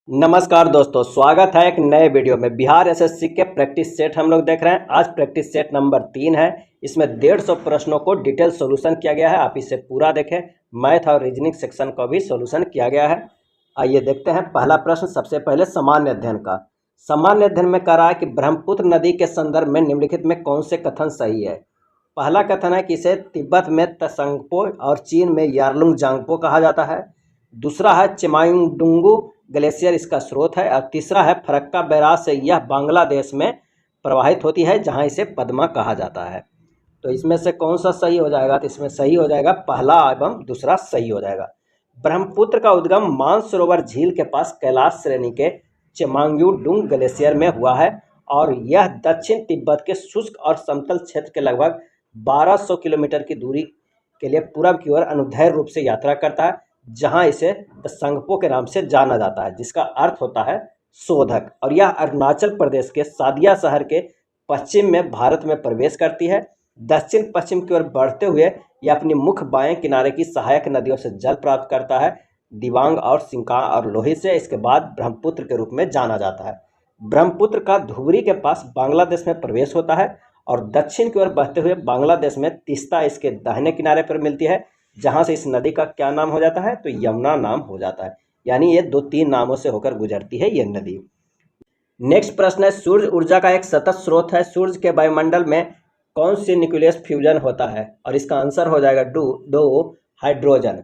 नमस्कार दोस्तों, स्वागत है एक नए वीडियो में। बिहार एसएससी के प्रैक्टिस सेट हम लोग देख रहे हैं। आज प्रैक्टिस सेट नंबर 3 है। इसमें 150 प्रश्नों को डिटेल सॉल्यूशन किया गया है। आप इसे पूरा देखें। मैथ और रीजनिंग सेक्शन का भी सॉल्यूशन किया गया है। आइए देखते हैं पहला प्रश्न। सबसे पहले सामान्य अध्ययन का। सामान्य अध्ययन में कह रहा है कि ब्रह्मपुत्र नदी के संदर्भ में निम्नलिखित में कौन से कथन सही है। पहला कथन है कि इसे तिब्बत में त्संगपो और चीन में यारलुंग जांगपो कहा जाता है। दूसरा है चेमायुंडुंगु ग्लेशियर इसका स्रोत है। और तीसरा है फरक्का बैराज से यह बांग्लादेश में प्रवाहित होती है, जहां इसे पद्मा कहा जाता है। तो इसमें से कौन सा सही हो जाएगा? तो इसमें सही हो जाएगा पहला एवं दूसरा सही हो जाएगा। ब्रह्मपुत्र का उद्गम मानसरोवर झील के पास कैलाश श्रेणी के चेमांग्युडुंग ग्लेशियर में हुआ है और यह दक्षिण तिब्बत के शुष्क और समतल क्षेत्र के लगभग 1200 किलोमीटर की दूरी के लिए पूरब की ओर अनुदैर्ध्य रूप से यात्रा करता है, जहां इसे त्संगपो के नाम से जाना जाता है, जिसका अर्थ होता है शोधक। और यह अरुणाचल प्रदेश के सादिया शहर के पश्चिम में भारत में प्रवेश करती है। दक्षिण पश्चिम की ओर बढ़ते हुए यह अपनी मुख्य बाएं किनारे की सहायक नदियों से जल प्राप्त करता है, दिबांग और सिंका और लोहित से। इसके बाद ब्रह्मपुत्र के रूप में जाना जाता है। ब्रह्मपुत्र का धुबरी के पास बांग्लादेश में प्रवेश होता है और दक्षिण की ओर बहते हुए बांग्लादेश में तीस्ता इसके दाहिने किनारे पर मिलती है, जहां से इस नदी का क्या नाम हो जाता है? तो यमुना नाम हो जाता है। यानी ये 2-3 नामों से होकर गुजरती है ये नदी। नेक्स्ट प्रश्न है, सूर्य ऊर्जा का एक सतत स्रोत है। सूर्य के वायुमंडल में कौन सी न्यूक्लियस फ्यूजन होता है? और इसका आंसर हो जाएगा दो हाइड्रोजन।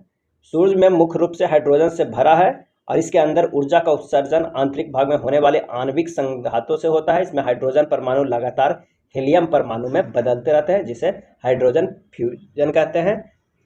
सूर्य में मुख्य रूप से हाइड्रोजन से भरा है और इसके अंदर ऊर्जा का उत्सर्जन आंतरिक भाग में होने वाले आणविक संघातों से होता है। इसमें हाइड्रोजन परमाणु लगातार हीलियम परमाणु में बदलते रहते हैं, जिसे हाइड्रोजन फ्यूजन कहते हैं।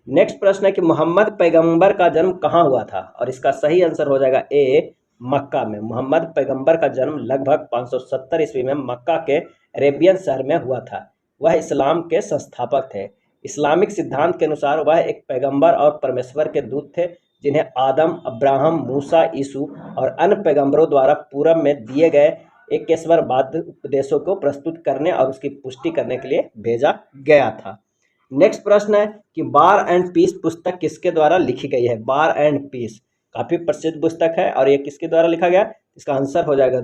नेक्स्ट प्रश्न है कि मोहम्मद पैगंबर का जन्म कहाँ हुआ था? और इसका सही आंसर हो जाएगा ए, मक्का में। मोहम्मद पैगंबर का जन्म लगभग 570 ईस्वी में मक्का के अरेबियन शहर में हुआ था। वह इस्लाम के संस्थापक थे। इस्लामिक सिद्धांत के अनुसार वह एक पैगंबर और परमेश्वर के दूत थे, जिन्हें आदम, अब्राहम, मूसा, यीशु और अन्य पैगंबरों द्वारा पूरब में दिए गए एकेश्वरवाद उपदेशों को प्रस्तुत करने और उसकी पुष्टि करने के लिए भेजा गया था। नेक्स्ट प्रश्न है कि वार एंड पीस पुस्तक किसके द्वारा लिखी गई है? वार एंड पीस काफी प्रसिद्ध पुस्तक है और ये किसके द्वारा लिखा गया? इसका आंसर हो जाएगा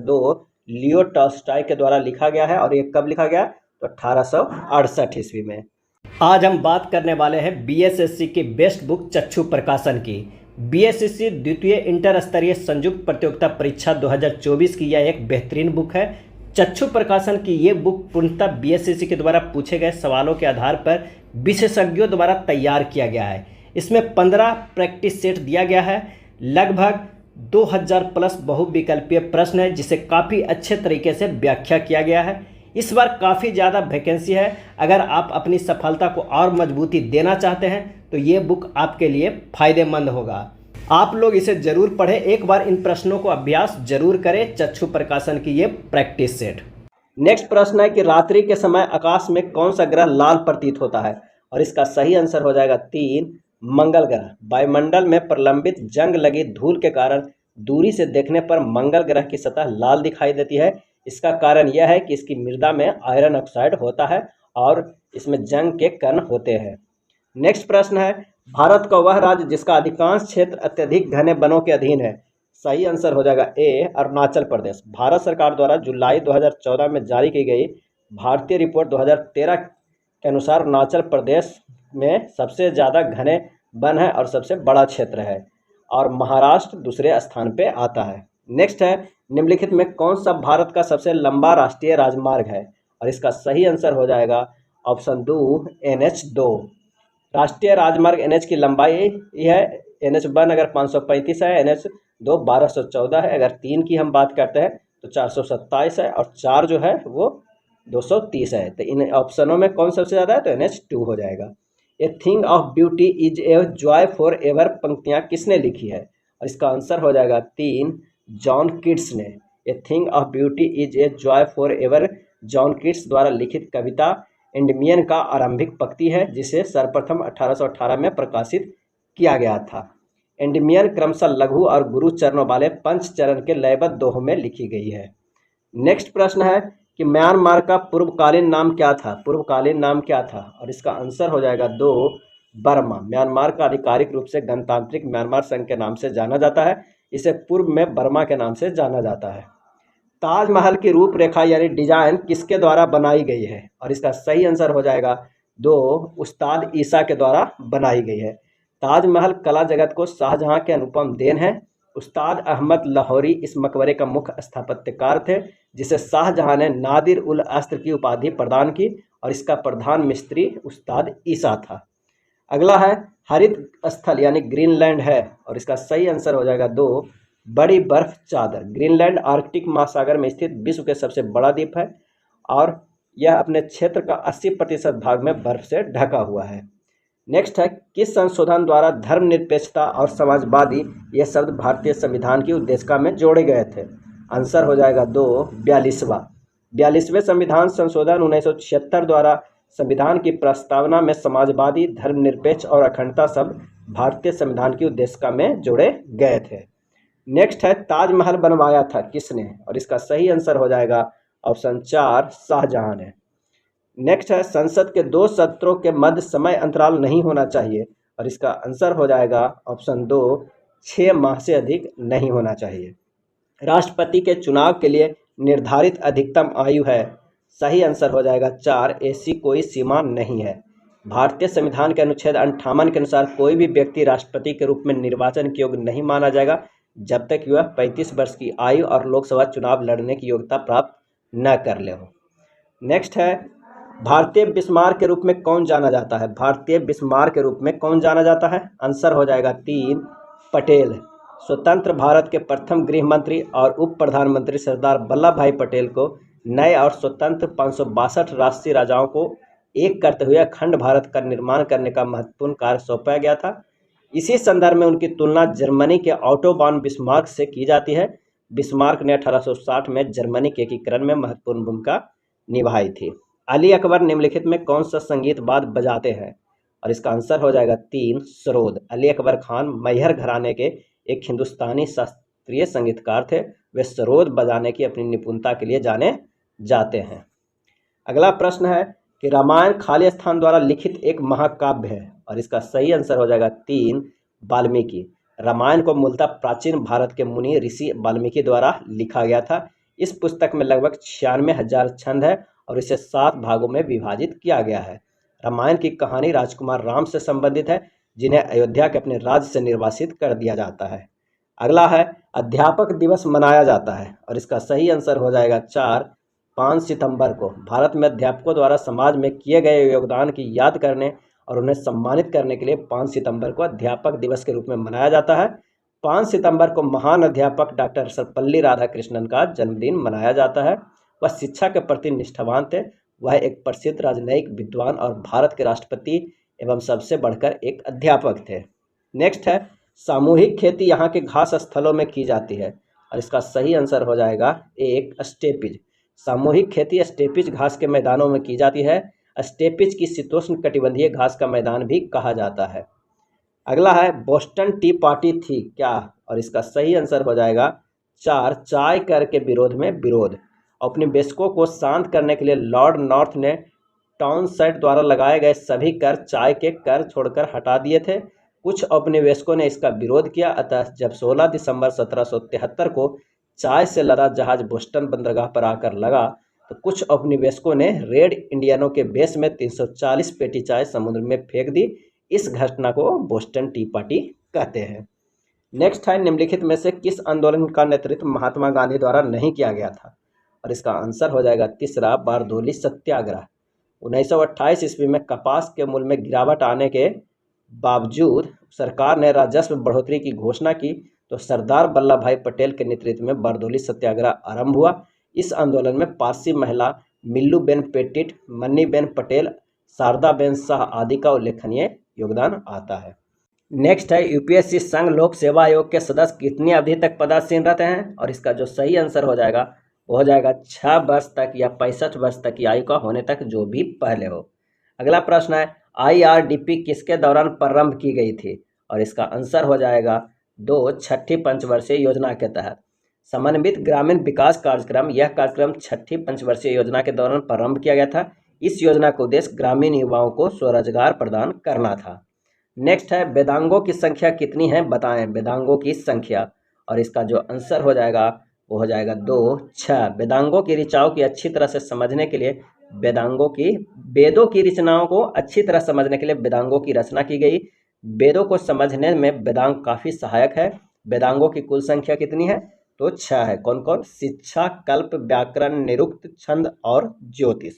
लियो टॉल्स्टॉय के द्वारा लिखा गया है। और ये कब लिखा गया? तो 1868 ईस्वी में। आज हम बात करने वाले हैं बीएसएससी की बेस्ट बुक चक्षु प्रकाशन की। बीएसएससी द्वितीय इंटर स्तरीय संयुक्त प्रतियोगिता परीक्षा 2024 की यह एक बेहतरीन बुक है। चक्षु प्रकाशन की ये बुक पूर्णतः बीएसएससी के द्वारा पूछे गए सवालों के आधार पर विशेषज्ञों द्वारा तैयार किया गया है। इसमें 15 प्रैक्टिस सेट दिया गया है। लगभग 2000 प्लस बहुविकल्पीय प्रश्न है, जिसे काफ़ी अच्छे तरीके से व्याख्या किया गया है। इस बार काफ़ी ज़्यादा वैकेंसी है। अगर आप अपनी सफलता को और मजबूती देना चाहते हैं तो ये बुक आपके लिए फ़ायदेमंद होगा। आप लोग इसे जरूर पढ़ें। एक बार इन प्रश्नों को अभ्यास जरूर करें। चक्षु प्रकाशन की ये प्रैक्टिस सेट। नेक्स्ट प्रश्न है कि रात्रि के समय आकाश में कौन सा ग्रह लाल प्रतीत होता है? और इसका सही आंसर हो जाएगा 3, मंगल ग्रह। वायुमंडल में प्रलंबित जंग लगी धूल के कारण दूरी से देखने पर मंगल ग्रह की सतह लाल दिखाई देती है। इसका कारण यह है कि इसकी मृदा में आयरन ऑक्साइड होता है और इसमें जंग के कण होते हैं। नेक्स्ट प्रश्न है, भारत का वह राज्य जिसका अधिकांश क्षेत्र अत्यधिक घने वनों के अधीन है। सही आंसर हो जाएगा ए, अरुणाचल प्रदेश। भारत सरकार द्वारा जुलाई 2014 में जारी की गई भारतीय रिपोर्ट 2013 के अनुसार अरुणाचल प्रदेश में सबसे ज़्यादा घने वन है और सबसे बड़ा क्षेत्र है, और महाराष्ट्र दूसरे स्थान पे आता है। नेक्स्ट है, निम्नलिखित में कौन सा भारत का सबसे लंबा राष्ट्रीय राजमार्ग है? और इसका सही आंसर हो जाएगा ऑप्शन 2, NH2। राष्ट्रीय राजमार्ग NH की लंबाई है, NH1 अगर 535 है, NH2 1214 है। अगर 3 की हम बात करते हैं तो 427 है और 4 जो है वो 230 है। तो इन ऑप्शनों में कौन सबसे ज़्यादा है? तो NH2 हो जाएगा। A thing of beauty is a joy for ever पंक्तियाँ किसने लिखी है? और इसका आंसर हो जाएगा 3, जॉन कीट्स ने। A thing of beauty is a joy for ever John Keats द्वारा लिखित कविता एंडमियन का आरंभिक पंक्ति है, जिसे सर्वप्रथम 1818 में प्रकाशित किया गया था। एंडमियन क्रमशः लघु और गुरु चरणों वाले पंचचरण के लयबद्ध दोहों में लिखी गई है। नेक्स्ट प्रश्न है कि म्यांमार का पूर्वकालीन नाम क्या था? पूर्वकालीन नाम क्या था? और इसका आंसर हो जाएगा 2, बर्मा। म्यांमार का आधिकारिक रूप से गणतांत्रिक म्यांमार संघ के नाम से जाना जाता है। इसे पूर्व में बर्मा के नाम से जाना जाता है। ताजमहल की रूपरेखा यानी डिजाइन किसके द्वारा बनाई गई है? और इसका सही आंसर हो जाएगा 2, उस्ताद ईसा के द्वारा बनाई गई है। ताजमहल कला जगत को शाहजहां के अनुपम देन है। उस्ताद अहमद लाहौरी इस मकबरे का मुख्य स्थापत्यकार थे, जिसे शाहजहां ने नादिर उल अस्र की उपाधि प्रदान की, और इसका प्रधान मिस्त्री उस्ताद ईसा था। अगला है हरित स्थल यानी ग्रीनलैंड है, और इसका सही आंसर हो जाएगा 2, बड़ी बर्फ चादर। ग्रीनलैंड आर्कटिक महासागर में स्थित विश्व के सबसे बड़ा द्वीप है, और यह अपने क्षेत्र का 80% भाग में बर्फ से ढका हुआ है। नेक्स्ट है किस संशोधन द्वारा धर्मनिरपेक्षता और समाजवादी ये शब्द भारतीय संविधान की उद्देशिका में जोड़े गए थे? आंसर हो जाएगा 2, 42वें संविधान संशोधन 1976 द्वारा संविधान की प्रस्तावना में समाजवादी, धर्मनिरपेक्ष और अखंडता शब्द भारतीय संविधान की उद्देशिका में जोड़े गए थे। नेक्स्ट है ताजमहल बनवाया था किसने? और इसका सही आंसर हो जाएगा ऑप्शन 4, शाहजहां ने। नेक्स्ट है संसद के 2 सत्रों के मध्य समय अंतराल नहीं होना चाहिए, और इसका आंसर हो जाएगा ऑप्शन 2, 6 माह से अधिक नहीं होना चाहिए। राष्ट्रपति के चुनाव के लिए निर्धारित अधिकतम आयु है, सही आंसर हो जाएगा 4, ऐसी कोई सीमा नहीं है। भारतीय संविधान के अनुच्छेद 58 के अनुसार कोई भी व्यक्ति राष्ट्रपति के रूप में निर्वाचन के योग्य नहीं माना जाएगा जब तक वह 35 वर्ष की आयु और लोकसभा चुनाव लड़ने की योग्यता प्राप्त न कर ले हो। नेक्स्ट है भारतीय बिस्मार्क के रूप में कौन जाना जाता है? भारतीय बिस्मार्क के रूप में कौन जाना जाता है? आंसर हो जाएगा 3, पटेल। स्वतंत्र भारत के प्रथम गृह मंत्री और उप प्रधानमंत्री सरदार वल्लभ भाई पटेल को नए और स्वतंत्र 562 राष्ट्रीय राजाओं को एक करते हुए अखंड भारत का निर्माण करने का महत्वपूर्ण कार्य सौंपा गया था। इसी संदर्भ में उनकी तुलना जर्मनी के ऑटो वॉन बिस्मार्क से की जाती है। बिस्मार्क ने 1860 में जर्मनी के एकीकरण में महत्वपूर्ण भूमिका निभाई थी। अली अकबर निम्नलिखित में कौन सा संगीत वाद्य बजाते हैं? और इसका आंसर हो जाएगा 3, सरोद। अली अकबर खान मैहर घराने के एक हिंदुस्तानी शास्त्रीय संगीतकार थे। वे सरोद बजाने की अपनी निपुणता के लिए जाने जाते हैं। अगला प्रश्न है कि रामायण खाली स्थान द्वारा लिखित एक महाकाव्य है, और इसका सही आंसर हो जाएगा 3, वाल्मीकि। रामायण को मूलतः प्राचीन भारत के मुनि ऋषि वाल्मीकि द्वारा लिखा गया था। इस पुस्तक में लगभग 96,000 छंद है, और इसे 7 भागों में विभाजित किया गया है। रामायण की कहानी राजकुमार राम से संबंधित है, जिन्हें अयोध्या के अपने राज्य से निर्वासित कर दिया जाता है। अगला है अध्यापक दिवस मनाया जाता है, और इसका सही आंसर हो जाएगा 4, 5 सितंबर को। भारत में अध्यापकों द्वारा समाज में किए गए योगदान की याद करने और उन्हें सम्मानित करने के लिए 5 सितंबर को अध्यापक दिवस के रूप में मनाया जाता है। 5 सितंबर को महान अध्यापक डॉक्टर सर्वपल्ली राधाकृष्णन का जन्मदिन मनाया जाता है। वह शिक्षा के प्रति निष्ठावान थे। वह एक प्रसिद्ध राजनयिक विद्वान और भारत के राष्ट्रपति एवं सबसे बढ़कर एक अध्यापक थे। नेक्स्ट है सामूहिक खेती यहाँ के घास स्थलों में की जाती है, और इसका सही आंसर हो जाएगा 1, स्टेपिज। सामूहिक खेती स्टेपिज घास के मैदानों में की जाती है। स्टेपिज की शीतोष्ण कटिबंधीय घास का मैदान भी कहा जाता है। अगला है बोस्टन टी पार्टी थी क्या? और इसका सही आंसर हो जाएगा 4, चाय कर के विरोध में विरोध। अपने बेस्कों को शांत करने के लिए लॉर्ड नॉर्थ ने टाउनसेंड द्वारा लगाए गए सभी कर चाय के कर छोड़कर हटा दिए थे। कुछ औपनिवेशकों ने इसका विरोध किया, अतः जब 16 दिसंबर 1773 को चाय से लदा जहाज बोस्टन बंदरगाह पर आकर लगा, तो कुछ औपनिवेशकों ने रेड इंडियनों के बेस में 340 पेटी चाय समुद्र में फेंक दी। इस घटना को बोस्टन टी पार्टी कहते हैं। नेक्स्ट है निम्नलिखित में से किस आंदोलन का नेतृत्व महात्मा गांधी द्वारा नहीं किया गया था? और इसका आंसर हो जाएगा 3, बारदोली सत्याग्रह। 1928 ईस्वी में कपास के मूल्य में गिरावट आने के बावजूद सरकार ने राजस्व बढ़ोतरी की घोषणा की, तो सरदार वल्लभ भाई पटेल के नेतृत्व में बारदोली सत्याग्रह आरंभ हुआ। इस आंदोलन में पारसी महिला मिल्लूबेन पेटिट, मन्नीबेन पटेल, शारदाबेन शाह आदि का उल्लेखनीय योगदान आता है। नेक्स्ट है यूपीएससी संघ लोक सेवा आयोग के सदस्य कितनी अवधि तक पदासीन रहते हैं? और इसका जो सही आंसर हो जाएगा वो हो जाएगा 6 वर्ष तक या 65 वर्ष तक की आयु का होने तक, जो भी पहले हो। अगला प्रश्न है आईआरडीपी किसके दौरान प्रारंभ की गई थी? और इसका आंसर हो जाएगा 2, छठी पंचवर्षीय योजना के तहत। समन्वित ग्रामीण विकास कार्यक्रम, यह कार्यक्रम छठी पंचवर्षीय योजना के दौरान प्रारंभ किया गया था। इस योजना का उद्देश्य ग्रामीण युवाओं को स्वरोजगार प्रदान करना था। नेक्स्ट है वेदांगों की संख्या कितनी है बताएं वेदांगों की संख्या? और इसका जो आंसर हो जाएगा वो हो जाएगा 2 6। वेदांगों की ऋचाओं की अच्छी तरह से समझने के लिए वेदों की रचनाओं को अच्छी तरह समझने के लिए वेदांगों की रचना की गई। वेदों को समझने में वेदांग काफी सहायक है। वेदांगों की कुल संख्या कितनी है? तो 6 है। कौन कौन? शिक्षा, कल्प, व्याकरण, निरुक्त, छंद और ज्योतिष।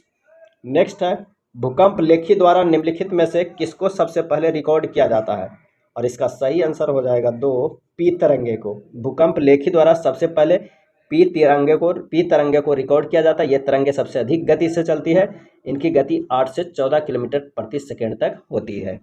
नेक्स्ट है भूकंप लेखी द्वारा निम्नलिखित में से किसको सबसे पहले रिकॉर्ड किया जाता है? और इसका सही आंसर हो जाएगा 2 पी तरंगे को। भूकंप लेखी द्वारा सबसे पहले पी तरंगे को रिकॉर्ड किया जाता है। ये तरंगे सबसे अधिक गति से चलती है। इनकी गति 8 से 14 किलोमीटर प्रति सेकेंड तक होती है।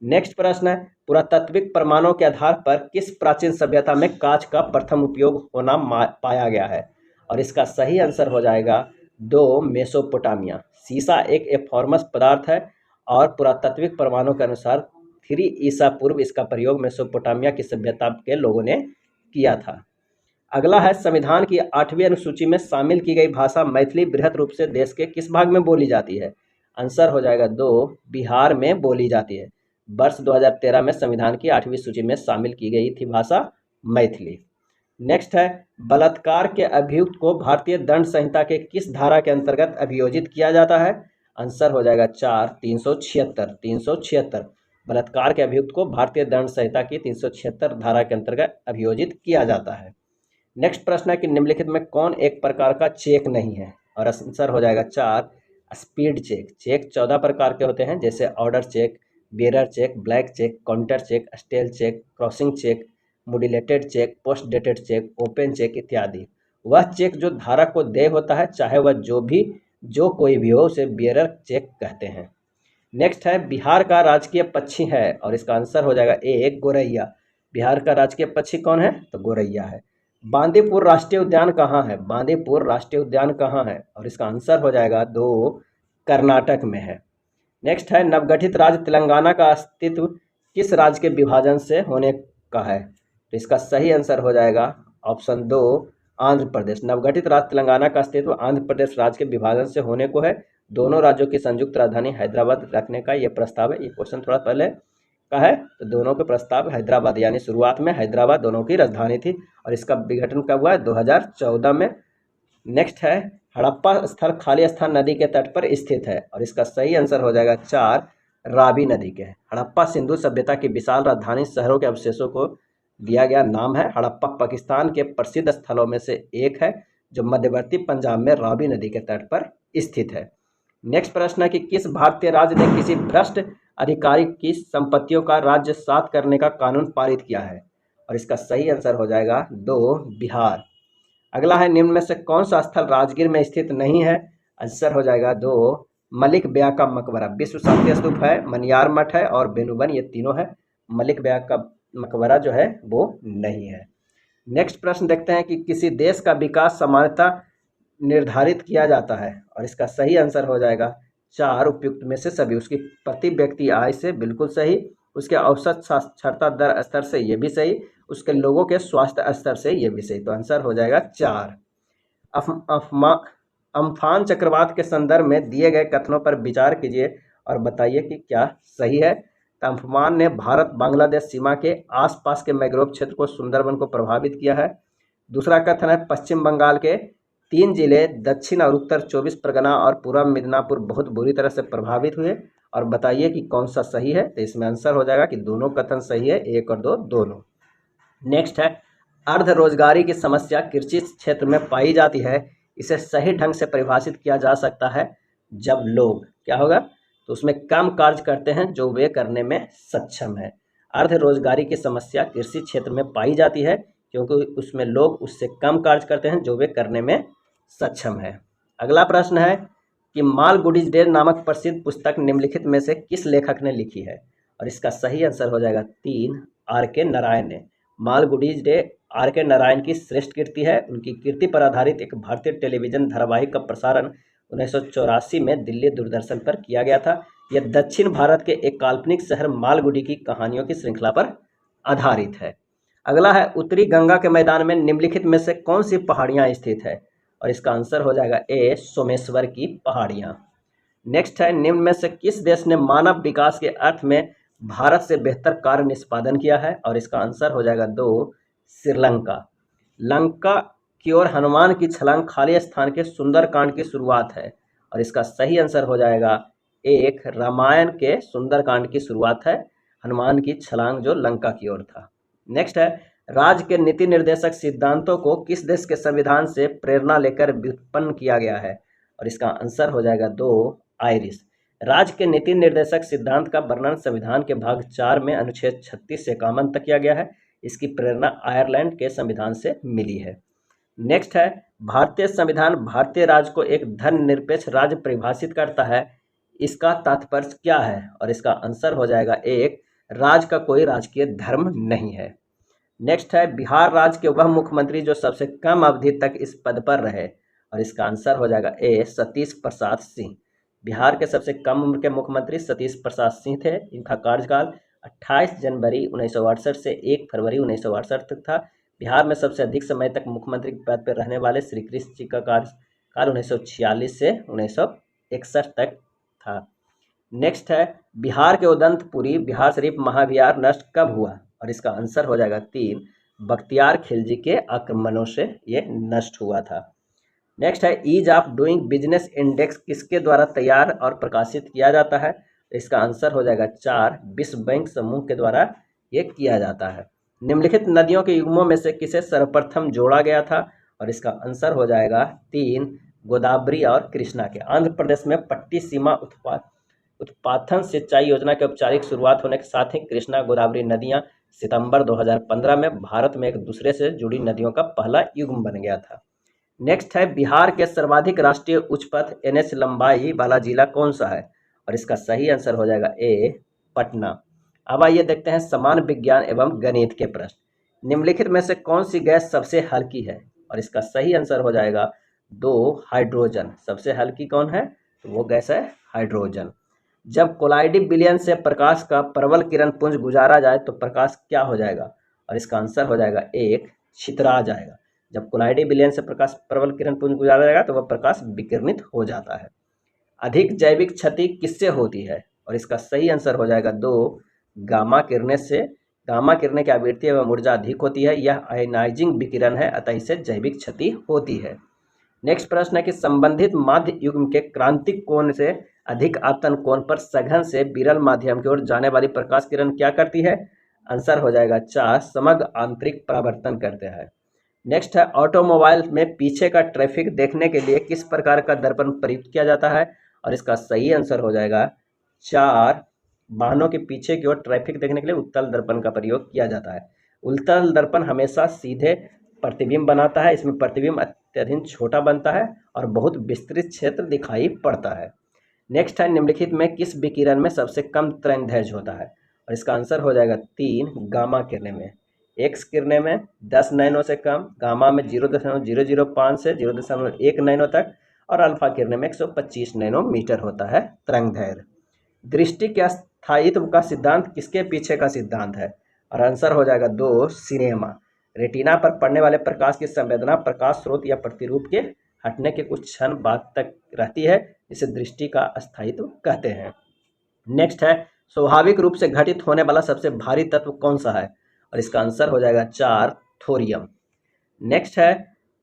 नेक्स्ट प्रश्न है पुरातात्विक प्रमाणों के आधार पर किस प्राचीन सभ्यता में कांच का प्रथम उपयोग होना पाया गया है? और इसका सही आंसर हो जाएगा 2 मेसोपोटामिया। सीसा एक एफॉर्मस पदार्थ है और पुरातात्विक प्रमाणों के अनुसार 3 ईसा पूर्व इसका प्रयोग मेसोपोटामिया की सभ्यता के लोगों ने किया था। अगला है संविधान की 8वीं अनुसूची में शामिल की गई भाषा मैथिली बृहत रूप से देश के किस भाग में बोली जाती है? आंसर हो जाएगा 2 बिहार में बोली जाती है। वर्ष 2013 में संविधान की 8वीं सूची में शामिल की गई थी भाषा मैथिली। नेक्स्ट है बलात्कार के अभियुक्त को भारतीय दंड संहिता के किस धारा के अंतर्गत अभियोजित किया जाता है? आंसर हो जाएगा 4 376। बलात्कार के अभियुक्त को भारतीय दंड संहिता की 376 धारा के अंतर्गत अभियोजित किया जाता है। नेक्स्ट प्रश्न है कि निम्नलिखित में कौन एक प्रकार का चेक नहीं है? और आंसर हो जाएगा 4 स्पीड चेक। चेक 14 प्रकार के होते हैं, जैसे order cheque, bearer cheque, blank cheque, counter cheque, stale cheque, crossing cheque, modulated cheque, post dated cheque, open cheque इत्यादि। वह चेक जो धारक को देय होता है, चाहे वह जो कोई भी हो, उसे बेरर चेक कहते हैं। नेक्स्ट है बिहार का राजकीय पक्षी है, और इसका आंसर हो जाएगा 1 गोरैया। बिहार का राजकीय पक्षी कौन है? तो गोरैया है। बांदीपुर राष्ट्रीय उद्यान कहाँ है? बांदीपुर राष्ट्रीय उद्यान कहाँ है? और इसका आंसर हो जाएगा 2 कर्नाटक में है। नेक्स्ट है नवगठित राज्य तेलंगाना का अस्तित्व किस राज्य के विभाजन से होने का है? तो इसका सही आंसर हो जाएगा ऑप्शन 2 आंध्र प्रदेश। नवगठित राज्य तेलंगाना का अस्तित्व आंध्र प्रदेश राज्य के विभाजन से होने को है। दोनों राज्यों की संयुक्त राजधानी हैदराबाद रखने का ये प्रस्ताव है। ये क्वेश्चन थोड़ा पहले का है, तो दोनों के प्रस्ताव हैदराबाद, यानी शुरुआत में हैदराबाद दोनों की राजधानी थी, और इसका विघटन कब हुआ है? 2014 में। नेक्स्ट है हड़प्पा स्थल खाली स्थान नदी के तट पर स्थित है, और इसका सही आंसर हो जाएगा 4 रावी नदी के। हड़प्पा सिंधु सभ्यता की विशाल राजधानी शहरों के अवशेषों को दिया गया नाम है। हड़प्पा पाकिस्तान के प्रसिद्ध स्थलों में से एक है, जो मध्यवर्ती पंजाब में रावी नदी के तट पर स्थित है। नेक्स्ट प्रश्न है कि किस भारतीय राज्य ने किसी भ्रष्ट अधिकारी की संपत्तियों का राज्य सात करने का कानून पारित किया है? और इसका सही आंसर हो जाएगा 2 बिहार। अगला है निम्न में से कौन सा स्थल राजगीर में स्थित नहीं है? आंसर हो जाएगा 2 मलिक ब्याह का मकबरा। विश्व शांति स्तूप है, मनियार मठ है और बेनुबन, ये तीनों है। मलिक ब्याह का मकबरा जो है वो नहीं है। नेक्स्ट प्रश्न देखते हैं कि किसी देश का विकास सामान्यतः निर्धारित किया जाता है, और इसका सही आंसर हो जाएगा 4 उपयुक्त में से सभी। उसकी प्रति व्यक्ति आय से बिल्कुल सही, उसके औसत साक्षरता दर स्तर से ये भी सही, उसके लोगों के स्वास्थ्य स्तर से ये भी सही। तो आंसर हो जाएगा 4। अम्फान चक्रवात के संदर्भ में दिए गए कथनों पर विचार कीजिए और बताइए कि क्या सही है। तो अम्फान ने भारत बांग्लादेश सीमा के आसपास के मैंग्रोव क्षेत्र को, सुंदरबन को प्रभावित किया है। दूसरा कथन है पश्चिम बंगाल के 3 जिले दक्षिण और उत्तर 24 परगना और पूर्व मिदनापुर बहुत बुरी तरह से प्रभावित हुए, और बताइए कि कौन सा सही है। तो इसमें आंसर हो जाएगा कि दोनों कथन सही है, 1 और 2 दोनों। नेक्स्ट है अर्ध रोजगारी की समस्या कृषि क्षेत्र में पाई जाती है। इसे सही ढंग से परिभाषित किया जा सकता है जब लोग क्या होगा, तो उसमें कम कार्य करते हैं जो वे करने में सक्षम है। अर्ध रोजगारी की समस्या कृषि क्षेत्र में पाई जाती है क्योंकि उसमें लोग उससे कम कार्य करते हैं जो वे करने में सक्षम है। अगला प्रश्न है कि मालगुडीज डे नामक प्रसिद्ध पुस्तक निम्नलिखित में से किस लेखक ने लिखी है? और इसका सही आंसर हो जाएगा 3 R.K. नारायण ने। Malgudi's day R.K. नारायण की श्रेष्ठ कृति है। उनकी कृति पर आधारित एक भारतीय टेलीविजन धारावाहिक का प्रसारण 1984 में दिल्ली दूरदर्शन पर किया गया था। यह दक्षिण भारत के एक काल्पनिक शहर मालगुडी की कहानियों की श्रृंखला पर आधारित है। अगला है उत्तरी गंगा के मैदान में निम्नलिखित में से कौन सी पहाड़ियां स्थित है? और इसका आंसर हो जाएगा A सोमेश्वर की पहाड़ियां। नेक्स्ट है निम्न में से किस देश ने मानव विकास के अर्थ में भारत से बेहतर कार्य निष्पादन किया है? और इसका आंसर हो जाएगा 2 श्रीलंका। लंका की ओर हनुमान की छलांग खाली स्थान के सुंदरकांड की शुरुआत है, और इसका सही आंसर हो जाएगा एक, रामायण के सुंदरकांड की शुरुआत है हनुमान की छलांग जो लंका की ओर था। नेक्स्ट है, राज्य के नीति निर्देशक सिद्धांतों को किस देश के संविधान से प्रेरणा लेकर व्युत्पन्न किया गया है, और इसका आंसर हो जाएगा 2, आयरिश। राज्य के नीति निर्देशक सिद्धांत का वर्णन संविधान के भाग 4 में अनुच्छेद 36 से 51 तक किया गया है। इसकी प्रेरणा आयरलैंड के संविधान से मिली है। नेक्स्ट है, भारतीय संविधान भारतीय राज्य को एक धर्मनिरपेक्ष राज्य परिभाषित करता है, इसका तात्पर्य क्या है, और इसका आंसर हो जाएगा एक, राज्य का कोई राजकीय धर्म नहीं है। नेक्स्ट है, बिहार राज्य के वह मुख्यमंत्री जो सबसे कम अवधि तक इस पद पर रहे, और इसका आंसर हो जाएगा ए, सतीश प्रसाद सिंह। बिहार के सबसे कम उम्र के मुख्यमंत्री सतीश प्रसाद सिंह थे। इनका कार्यकाल 28 जनवरी 1968 से 1 फरवरी 1968 तक था। बिहार में सबसे अधिक समय तक मुख्यमंत्री के पद पर रहने वाले श्री कृष्ण जी का कार्यकाल 1946 से 1961 तक था। नेक्स्ट है, बिहार के उदंतपुरी बिहार शरीफ महाविहार नष्ट कब हुआ, और इसका आंसर हो जाएगा 3, बख्तियार खिलजी के आक्रमणों से ये नष्ट हुआ था। नेक्स्ट है, ease of doing business index किसके द्वारा तैयार और प्रकाशित किया जाता है, इसका आंसर हो जाएगा 4, विश्व बैंक समूह के द्वारा ये किया जाता है। निम्नलिखित नदियों के युग्मों में से किसे सर्वप्रथम जोड़ा गया था, और इसका आंसर हो जाएगा 3, गोदावरी और कृष्णा के। आंध्र प्रदेश में पट्टी सीमा उत्पादन सिंचाई योजना की औपचारिक शुरुआत होने के साथ ही कृष्णा गोदावरी नदियां सितंबर 2015 में भारत में एक दूसरे से जुड़ी नदियों का पहला युग्म बन गया था। नेक्स्ट है, बिहार के सर्वाधिक राष्ट्रीय उच्च पथ NH लंबाई वाला जिला कौन सा है, और इसका सही आंसर हो जाएगा ए, पटना। अब आइए देखते हैं समान विज्ञान एवं गणित के प्रश्न। निम्नलिखित में से कौन सी गैस सबसे हल्की है, और इसका सही आंसर हो जाएगा 2, हाइड्रोजन। सबसे हल्की कौन है, तो वो गैस है हाइड्रोजन। जब कोलाइडी विलयन से प्रकाश का प्रबल किरण पुंज गुजारा जाए तो प्रकाश क्या हो जाएगा, और इसका आंसर हो जाएगा 1, छितरा जाएगा। जब कोलाइडी विलयन से प्रकाश प्रबल किरण पुंज गुजारा जाएगा तो वह प्रकाश विकिरणित हो जाता है। अधिक जैविक क्षति किससे होती है, और इसका सही आंसर हो जाएगा 2, गामा किरणें से। गामा किरणें की आवृत्ति एवं ऊर्जा अधिक होती है, यह आयनाइजिंग विकिरण है, अतः इससे जैविक क्षति होती है। नेक्स्ट प्रश्न है कि संबंधित माध्य युग्म के क्रांतिक कोण से अधिक आपतन कोण पर सघन से विरल माध्यम की ओर जाने वाली प्रकाश किरण क्या करती है, आंसर हो जाएगा 4, समग्र आंतरिक परावर्तन करते हैं। नेक्स्ट है, ऑटोमोबाइल में पीछे का ट्रैफिक देखने के लिए किस प्रकार का दर्पण प्रयुक्त किया जाता है, और इसका सही आंसर हो जाएगा 4, वाहनों के पीछे की ओर ट्रैफिक देखने के लिए उत्तल दर्पण का प्रयोग किया जाता है। उत्तल दर्पण हमेशा सीधे प्रतिबिंब बनाता है, इसमें प्रतिबिंब अत्यधिक छोटा बनता है और बहुत विस्तृत क्षेत्र दिखाई पड़ता है। नेक्स्ट है, निम्नलिखित में किस विकिरण में सबसे कम तरंगदैर्घ्य होता है, और इसका आंसर हो जाएगा 3, गामा किरणें में। एक्स किरणें में 10 नैनो से कम, गामा में 0.005 से 0.1 नैनो तक, और अल्फा किरणें में 125 नैनोमीटर होता है तरंगदैर्घ्य। दृष्टि के स्थायित्व का सिद्धांत किसके पीछे का सिद्धांत है, और आंसर हो जाएगा 2, सिनेमा। रेटिना पर पड़ने वाले प्रकाश की संवेदना प्रकाश स्रोत या प्रतिरूप के हटने के कुछ क्षण बाद तक रहती है, इसे दृष्टि का स्थायित्व कहते हैं। नेक्स्ट है, स्वाभाविक रूप से घटित होने वाला सबसे भारी तत्व कौन सा है, और इसका आंसर हो जाएगा 4, थोरियम। नेक्स्ट है,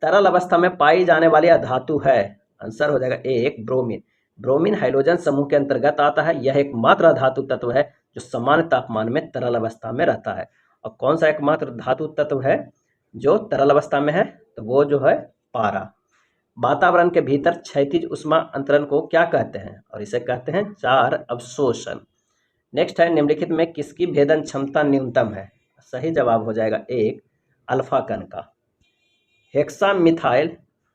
तरल अवस्था में पाई जाने वाली धातु है, आंसर हो जाएगा 1, ब्रोमीन। ब्रोमीन हाइड्रोजन समूह के अंतर्गत आता है। यह एकमात्र धातु तत्व है जो सामान्य तापमान में तरल अवस्था में रहता है। और कौन सा एकमात्र धातु तत्व है जो तरल अवस्था में है, तो वो जो है पारा। वातावरण के भीतर क्षैतिज उष्मा अंतरण को क्या कहते हैं, और इसे कहते हैं 4, अवशोषण। नेक्स्ट है, निम्नलिखित में किसकी भेदन क्षमता न्यूनतम है, सही जवाब हो जाएगा 1, अल्फा कण का।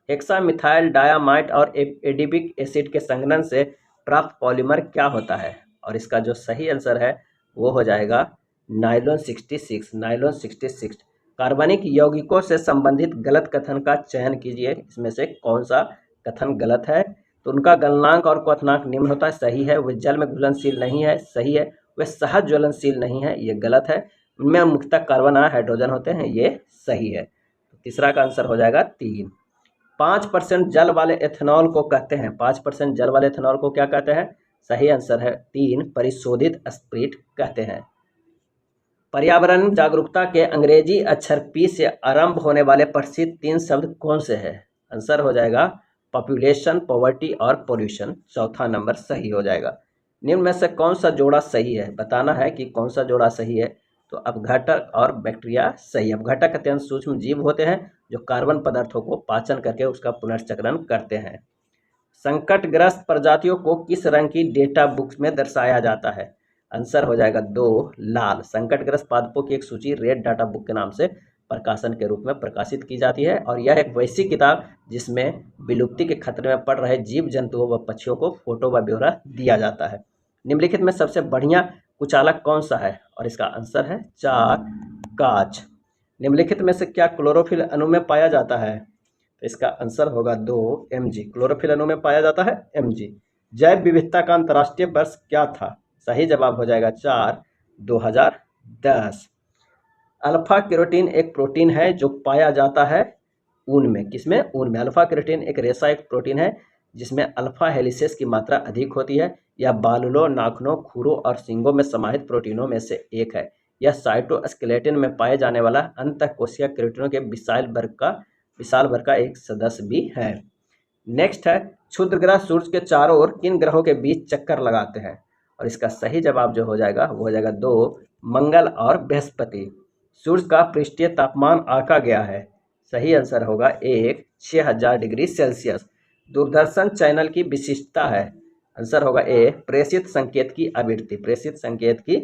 हेक्सामिथाइल डायामाइड और एडिपिक एसिड के संघनन से प्राप्त पॉलीमर क्या होता है, और इसका जो सही आंसर है वो हो जाएगा नाइलॉन 66। कार्बनिक यौगिकों से संबंधित गलत कथन का चयन कीजिए, इसमें से कौन सा कथन गलत है। तो उनका गलनांक और क्वथनांक निम्न होता है, सही है। वे जल में घुलनशील नहीं है, सही है। वे सहज ज्वलनशील नहीं है, ये गलत है। उनमें मुख्यतः कार्बन और हाइड्रोजन होते हैं, ये सही है। तो तीसरा का आंसर हो जाएगा 3। 5% जल वाले एथेनॉल को कहते हैं, 5% जल वाले एथेनॉल को क्या कहते हैं, सही आंसर है 3, परिशोधित स्प्रिट कहते हैं। पर्यावरण जागरूकता के अंग्रेजी अक्षर पी से आरंभ होने वाले प्रसिद्ध 3 शब्द कौन से हैं? आंसर हो जाएगा पॉपुलेशन, पॉवर्टी और पोल्यूशन। चौथा नंबर सही हो जाएगा। निम्न में से कौन सा जोड़ा सही है? बताना है कि कौन सा जोड़ा सही है। तो अपघटक और बैक्टीरिया सही। अपघटक अत्यंत सूक्ष्म जीव होते हैं जो कार्बन पदार्थों को पाचन करके उसका पुनर्चक्रण करते हैं। संकटग्रस्त प्रजातियों को किस रंग की डेटा बुक में दर्शाया जाता है? आंसर हो जाएगा 2 लाल। संकटग्रस्त पादपों की एक सूची रेड डाटा बुक के नाम से प्रकाशन के रूप में प्रकाशित की जाती है और यह एक वैश्विक किताब जिसमें विलुप्ति के खतरे में पड़ रहे जीव जंतुओं व पक्षियों को फोटो व ब्यौरा दिया जाता है। निम्नलिखित में सबसे बढ़िया कुचालक कौन सा है? और इसका आंसर है 4 काच। निम्नलिखित में से क्या क्लोरोफिल अणु में पाया जाता है? तो इसका आंसर होगा 2 Mg। क्लोरोफिल अणु में पाया जाता है Mg। जैव विविधता का अंतर्राष्ट्रीय वर्ष क्या था? सही जवाब हो जाएगा 4 2010। अल्फा केरोटीन एक प्रोटीन है जो पाया जाता है ऊन में। किसमें? ऊन में। अल्फा केरोटीन एक रेशा एक प्रोटीन है जिसमें अल्फा हेलिसेस की मात्रा अधिक होती है। यह बालुलों, नाखूनों, खुरों और सींगों में समाहित प्रोटीनों में से एक है। यह साइटोस्केलेटन में पाए जाने वाला अंतःकोशिकीय केरोटीनों के विशाल वर्ग का एक सदस्य भी है। नेक्स्ट है, क्षुद्र ग्रह सूर्य के चारों ओर किन ग्रहों के बीच चक्कर लगाते हैं? और इसका सही जवाब जो हो जाएगा वो हो जाएगा 2 मंगल और बृहस्पति। सूर्य का पृष्ठीय तापमान आंका गया है। सही आंसर होगा 1 6000 डिग्री सेल्सियस। दूरदर्शन चैनल की विशिष्टता है। आंसर होगा ए प्रेषित संकेत की आवृत्ति। प्रेषित संकेत की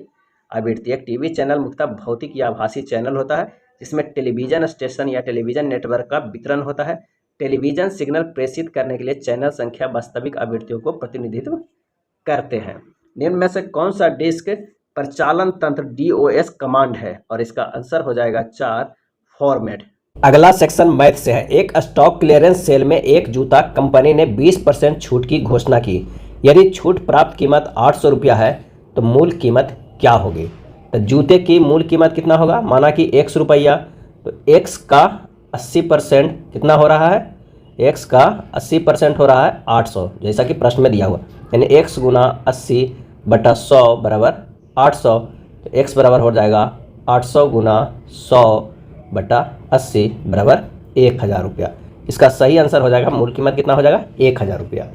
आवृत्ति। एक टीवी चैनल मुख्यतः भौतिक या आभासी चैनल होता है जिसमें टेलीविजन स्टेशन या टेलीविजन नेटवर्क का वितरण होता है। टेलीविजन सिग्नल प्रेषित करने के लिए चैनल संख्या वास्तविक आवृत्तियों को प्रतिनिधित्व करते हैं। निम्न में से कौन सा डिस्क प्रचालन तंत्र DOS कमांड है? और इसका आंसर हो जाएगा 4 फॉर्मेट। अगला सेक्शन मैथ से है। एक स्टॉक क्लियरेंस सेल में एक जूता कंपनी ने 20% छूट की घोषणा की। यदि छूट प्राप्त कीमत 800 रुपया है तो मूल कीमत क्या होगी? तो जूते की मूल कीमत कितना होगा? माना कि 100 रुपया, तो x का 80% कितना हो रहा है? x का 80% हो रहा है 800, जैसा कि प्रश्न में दिया हुआ। यानी x गुना 80 बटा 100 बराबर 800। तो x बराबर हो जाएगा 800 गुना 100 बटा 80 बराबर 1000 रुपया। इसका सही आंसर हो जाएगा, मूल कीमत कितना हो जाएगा? 1000 रुपया।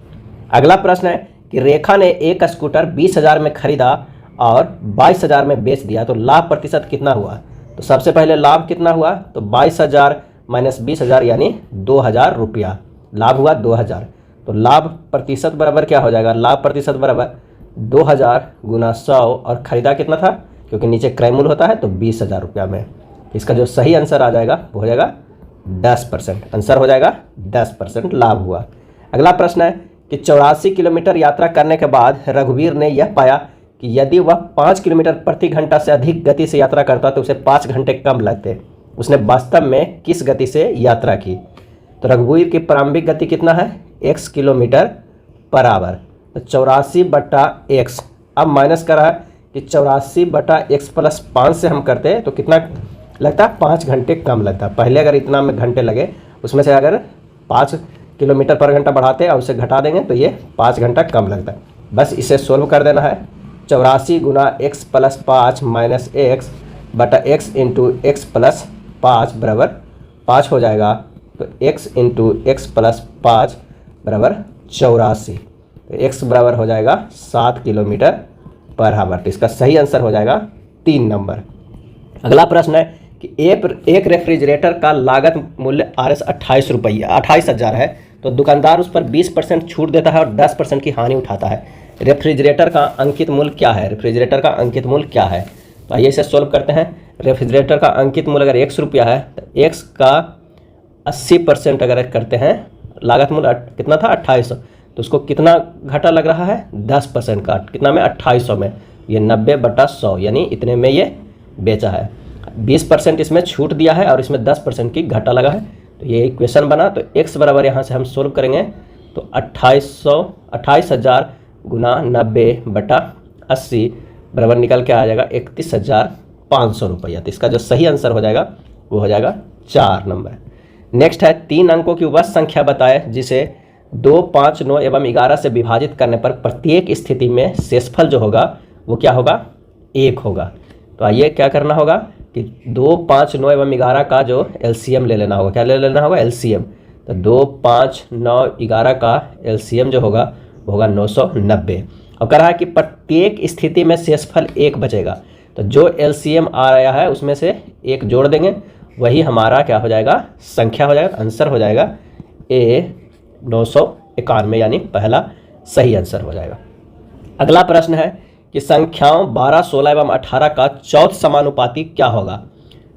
अगला प्रश्न है कि रेखा ने एक स्कूटर 20,000 में खरीदा और 22,000 में बेच दिया, तो लाभ प्रतिशत कितना हुआ? तो सबसे पहले लाभ कितना हुआ? तो 22,000 माइनस 20,000 यानी 2,000 रुपया। लाभ हुआ 2,000। तो लाभ प्रतिशत बराबर क्या हो जाएगा? लाभ प्रतिशत बराबर 2,000 गुना 100 और खरीदा कितना था? क्योंकि नीचे क्रय मूल्य होता है तो 20,000 रुपया में। इसका जो सही आंसर आ जाएगा वो हो जाएगा 10%। आंसर हो जाएगा 10% लाभ हुआ। अगला प्रश्न है कि 84 किलोमीटर यात्रा करने के बाद रघुवीर ने यह पाया कि यदि वह 5 किलोमीटर प्रति घंटा से अधिक गति से यात्रा करता तो उसे 5 घंटे कम लगते। उसने वास्तव में किस गति से यात्रा की? तो रघुवीर की प्रारंभिक गति कितना है? x kilometre per hour. तो 84 बटा x, अब माइनस कर रहा है कि 84 बटा x प्लस 5 से हम करते हैं तो कितना लगता है? 5 घंटे कम लगता है। पहले अगर इतना में घंटे लगे उसमें से अगर 5 किलोमीटर पर घंटा बढ़ाते हैं और उसे घटा देंगे तो ये 5 घंटा कम लगता है। बस इसे सोल्व कर देना है। 84 गुना x प्लस 5 माइनस x बटा x इंटू एक्स प्लस 5 बराबर 5 हो जाएगा। तो x इंटू एक्स प्लस 5 बराबर 84। तो x बराबर हो जाएगा 7 किलोमीटर पर आवर। तो इसका सही आंसर हो जाएगा 3 नंबर। अगला प्रश्न है कि एक रेफ्रिजरेटर का लागत मूल्य RS 28,000 है, तो दुकानदार उस पर 20% छूट देता है और 10% की हानि उठाता है। रेफ्रिजरेटर का अंकित मूल्य क्या है? रेफ्रिजरेटर का अंकित मूल्य क्या है? तो आइए इसे सोल्व करते हैं। रेफ्रिजरेटर का अंकित मूल्य अगर 100 रुपया है तो x का 80% अगर करते हैं, लागत मूल्य कितना था? 2800, तो उसको कितना घाटा लग रहा है? 10% का। कितना में? 2800 में। ये 90 बटा 100 यानी इतने में ये बेचा है। 20% इसमें छूट दिया है और इसमें 10% की घाटा लगा है। तो ये इक्वेशन बना। तो x बराबर यहाँ से हम सोल्व करेंगे तो 28,000 गुना 90 बटा 80 बराबर निकल के आ जाएगा 31,500 रुपया। तो इसका जो सही आंसर हो जाएगा वो हो जाएगा 4 नंबर। नेक्स्ट है 3 अंकों की वह संख्या बताए जिसे 2, 5, 9 एवं 11 से विभाजित करने पर प्रत्येक स्थिति में शेषफल जो होगा वो क्या होगा? 1 होगा। तो आइए क्या करना होगा कि 2, 5, 9 एवं 11 का जो एलसीएम ले लेना होगा। क्या ले लेना होगा? एलसीएम। तो 2, 5, 9, 11 का एलसीएम जो होगा वो होगा 990। और कह रहा है कि प्रत्येक स्थिति में शेषफल 1 बचेगा। तो जो एलसीएम आ रहा है उसमें से 1 जोड़ देंगे, वही हमारा क्या हो जाएगा? संख्या हो जाएगा, आंसर हो जाएगा ए 991, यानी पहला सही आंसर हो जाएगा। अगला प्रश्न है कि संख्याओं 12, 16 एवं 18 का चौथ समानुपाती क्या होगा?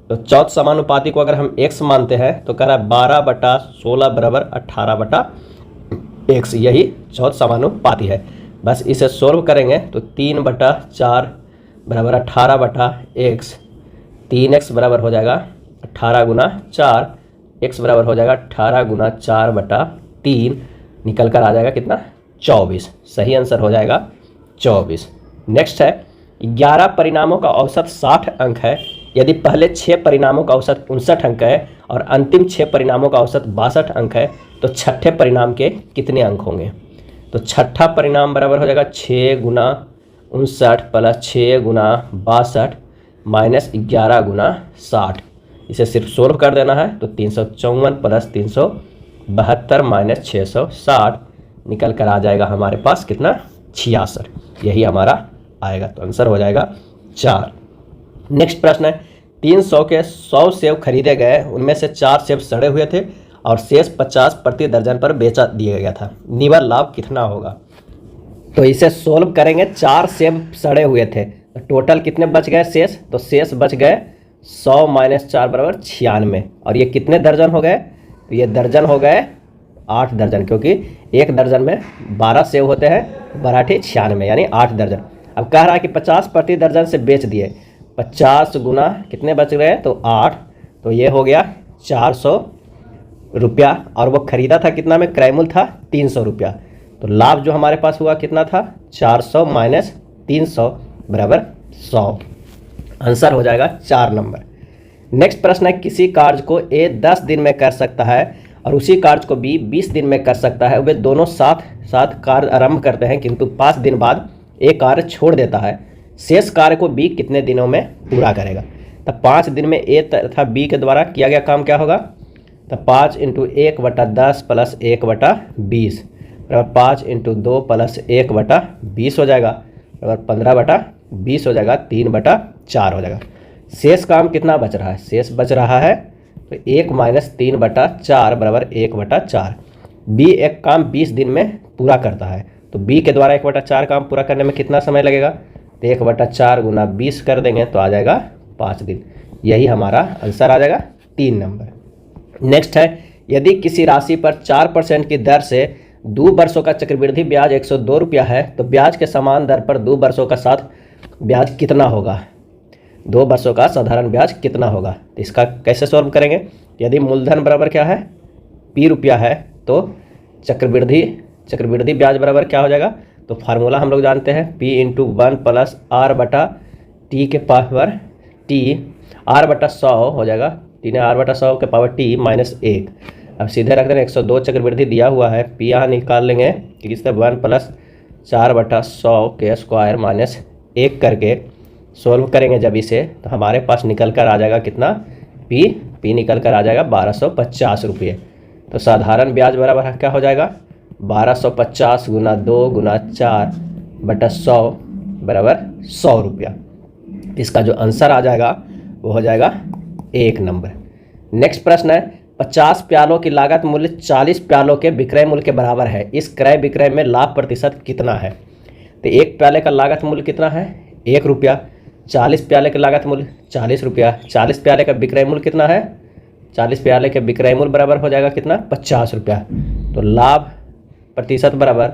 तो चौथ समानुपाती को अगर हम x मानते हैं तो कह रहा है 12/16 बराबर 18/x, यही चौथ समानुपाती है। बस इसे सोल्व करेंगे तो 3/4 बराबर 18/x, 3x बराबर हो जाएगा 18 गुना 4, x बराबर हो जाएगा 18 गुना 4/3, निकल कर आ जाएगा कितना? 24। सही आंसर हो जाएगा 24। नेक्स्ट है 11 परिणामों का औसत 60 अंक है। यदि पहले 6 परिणामों का औसत 59 अंक है और अंतिम 6 परिणामों का औसत 62 अंक है, तो छठे परिणाम के कितने अंक होंगे? तो छठा परिणाम बराबर हो जाएगा 6 गुना 59 प्लस 6 गुना 62 माइनस 11 गुना 60। इसे सिर्फ सोल्व कर देना है तो 354 प्लस 372 माइनस 660, निकल कर आ जाएगा हमारे पास कितना? 66। यही हमारा आएगा, तो आंसर हो जाएगा 4। नेक्स्ट प्रश्न है 300 के 100 सेब खरीदे गए, उनमें से 4 सेब सड़े हुए थे और शेष 50 प्रति दर्जन पर बेचा दिया गया था। निवल लाभ कितना होगा? तो इसे सोल्व करेंगे। 4 सेब सड़े हुए थे, तो टोटल कितने बच गए शेष? तो शेष बच गए 100 माइनस 4 बराबर 96। और ये कितने दर्जन हो गए? तो ये दर्जन हो गए 8 दर्जन, क्योंकि एक दर्जन में 12 सेब होते हैं, 12 96, यानी 8 दर्जन। अब कह रहा है कि 50 प्रति दर्जन से बेच दिए, 50 गुना कितने बच रहे हैं? तो 8, तो ये हो गया 400 रुपया। और वो खरीदा था कितना में? क्रय मूल्य था 300 रुपया। तो लाभ जो हमारे पास हुआ कितना था? 400 माइनस 300 बराबर 100। आंसर हो जाएगा 4 नंबर। नेक्स्ट प्रश्न है किसी कार्य को ए 10 दिन में कर सकता है और उसी कार्य को बी 20 दिन में कर सकता है। वे दोनों साथ साथ कार्य आरंभ करते हैं, किंतु 5 दिन बाद ए कार्य छोड़ देता है। शेष कार्य को बी कितने दिनों में पूरा करेगा? तब 5 दिन में ए तथा बी के द्वारा किया गया काम क्या होगा? तब 5 × 1/10 प्लस 1/20 बराबर 5 × 2 प्लस 1/20 हो जाएगा, बराबर 15/20 हो जाएगा, 3/4 हो जाएगा। शेष काम कितना बच रहा है? शेष बच रहा है तो 1 माइनस 3/4 बराबर 1/4। बी एक काम 20 दिन में पूरा करता है, तो बी के द्वारा 1/4 काम पूरा करने में कितना समय लगेगा? तो 1/4 गुना 20 कर देंगे तो आ जाएगा 5 दिन। यही हमारा आंसर आ जाएगा 3 नंबर। नेक्स्ट है यदि किसी राशि पर 4% की दर से 2 वर्षों का चक्रवृद्धि ब्याज 102 रुपया है, तो ब्याज के समान दर पर 2 वर्षों का साथ ब्याज कितना होगा? 2 वर्षों का साधारण ब्याज कितना होगा? तो इसका कैसे सॉल्व करेंगे? यदि मूलधन बराबर क्या है? P रुपया है, तो चक्रवृद्धि ब्याज बराबर क्या हो जाएगा? तो फार्मूला हम लोग जानते हैं P × 1 प्लस R/T के पावर T, R/100 हो जाएगा, 3 R/100 के पावर T माइनस 1। अब सीधे रख देंगे 102 चक्रवृद्धि दिया हुआ है, P यहाँ निकाल लेंगे कि किससे 1 प्लस 4/100 के स्क्वायर माइनस 1 करके सोल्व करेंगे जब इसे, तो हमारे पास निकल कर आ जाएगा कितना? P निकल कर आ जाएगा 1250 रुपये। तो साधारण ब्याज बराबर क्या हो जाएगा? 1250 गुना 2 गुना 4/100 बराबर 100 रुपया। इसका जो आंसर आ जाएगा वो हो जाएगा 1 नंबर। नेक्स्ट प्रश्न है 50 प्यालों की लागत मूल्य 40 प्यालों के विक्रय मूल्य के बराबर है। इस क्रय विक्रय में लाभ प्रतिशत कितना है? तो एक प्याले का लागत मूल्य कितना है? 1 रुपया। 40 प्याले का लागत मूल्य 40 रुपया। 40 प्याले का विक्रय मूल्य कितना है? 40 प्याले के विक्रय मूल्य बराबर हो जाएगा कितना? 50 रुपया। तो लाभ प्रतिशत बराबर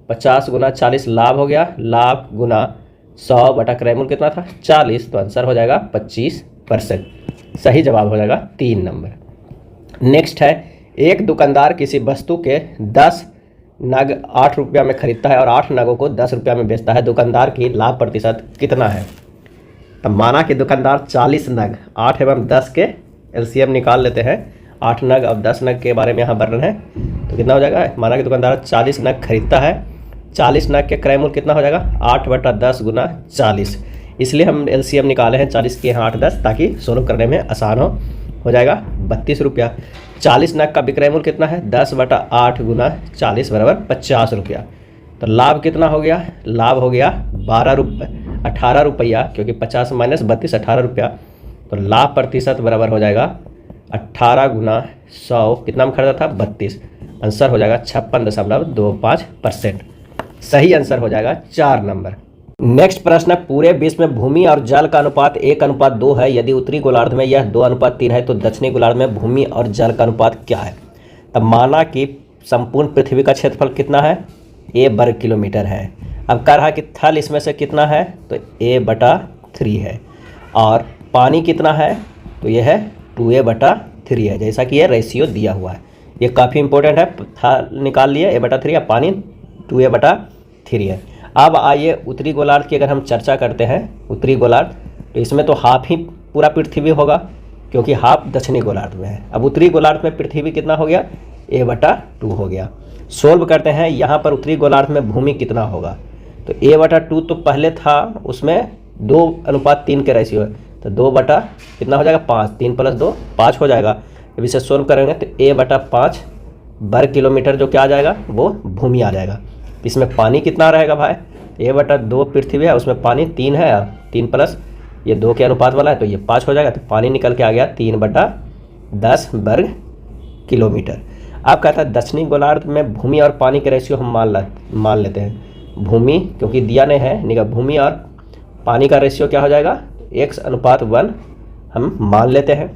50 गुना 40 लाभ हो गया, लाभ गुना 100 बटा क्रय मूल्य कितना था? 40। तो आंसर हो जाएगा 25%। सही जवाब हो जाएगा 3 नंबर। नेक्स्ट है एक दुकानदार किसी वस्तु के 10 नग 8 रुपया में खरीदता है और 8 नगों को 10 रुपया में बेचता है। दुकानदार की लाभ प्रतिशत कितना है? तब माना कि दुकानदार 40 नग 8 एवं 10 के एलसीएम निकाल लेते हैं। 8 नग अब 10 नग के बारे में यहाँ वर्णन है, तो कितना हो जाएगा? माना कि दुकानदार 40 नग खरीदता है, 40 नग के क्रय मूल्य कितना हो जाएगा? 8/10 गुना 40। इसलिए हम LCM निकाले हैं 40 के यहाँ 8 10, ताकि सोल्व करने में आसान हो जाएगा 32 रुपया। 40 नग का विक्रय मूल्य कितना है? 10/8 गुना 40 बराबर 50 रुपया। तो लाभ कितना हो गया? लाभ हो गया 18 रुपया, क्योंकि 50 माइनस 32 18 रुपया। तो लाभ प्रतिशत बराबर हो जाएगा 18 गुना 100, कितना में खरीदा था? 32। आंसर हो जाएगा 56.25%। सही आंसर हो जाएगा 4 नंबर। नेक्स्ट प्रश्न है, पूरे विश्व में भूमि और जल का अनुपात 1:2 है। यदि उत्तरी गोलार्ध में यह 2:3 है तो दक्षिणी गोलार्ध में भूमि और जल का अनुपात क्या है? तब माना कि संपूर्ण पृथ्वी का क्षेत्रफल कितना है? A वर्ग किलोमीटर है। अब कह रहा है कि थल इसमें से कितना है? तो A/3 है। और पानी कितना है? तो यह है 2A/3 है, जैसा कि यह रेशियो दिया हुआ है। ये काफ़ी इंपॉर्टेंट है। थल निकाल लिए A/3 या पानी 2A/3 है। अब आइए उत्तरी गोलार्ध की अगर हम चर्चा करते हैं, उत्तरी गोलार्ध, तो इसमें तो हाफ ही पूरा पृथ्वी होगा, क्योंकि हाफ दक्षिणी गोलार्ध में है। अब उत्तरी गोलार्ध में पृथ्वी कितना हो गया? A/2 हो गया। सोल्व करते हैं, यहाँ पर उत्तरी गोलार्ध में भूमि कितना होगा? तो A/2 तो पहले था, उसमें 2:3 के रेशियो है, तो 2 कितना हो जाएगा? 5, 3 + 2 5 हो जाएगा। जब इसे सोल्व करेंगे तो A/5 वर्ग किलोमीटर जो क्या आ जाएगा? वो भूमि आ जाएगा। इसमें पानी कितना रहेगा भाई? A/2 पृथ्वी है, उसमें पानी 3 है, 3 प्लस ये 2 के अनुपात वाला है, तो ये 5 हो जाएगा। तो पानी निकल के आ गया 3/10 वर्ग किलोमीटर। अब कहता है दक्षिणी गोलार्ध में भूमि और पानी के रेशियो हम मान लेते हैं। भूमि क्योंकि दिया नहीं है, निगम भूमि और पानी का रेशियो क्या हो जाएगा? X/1 हम मान लेते हैं।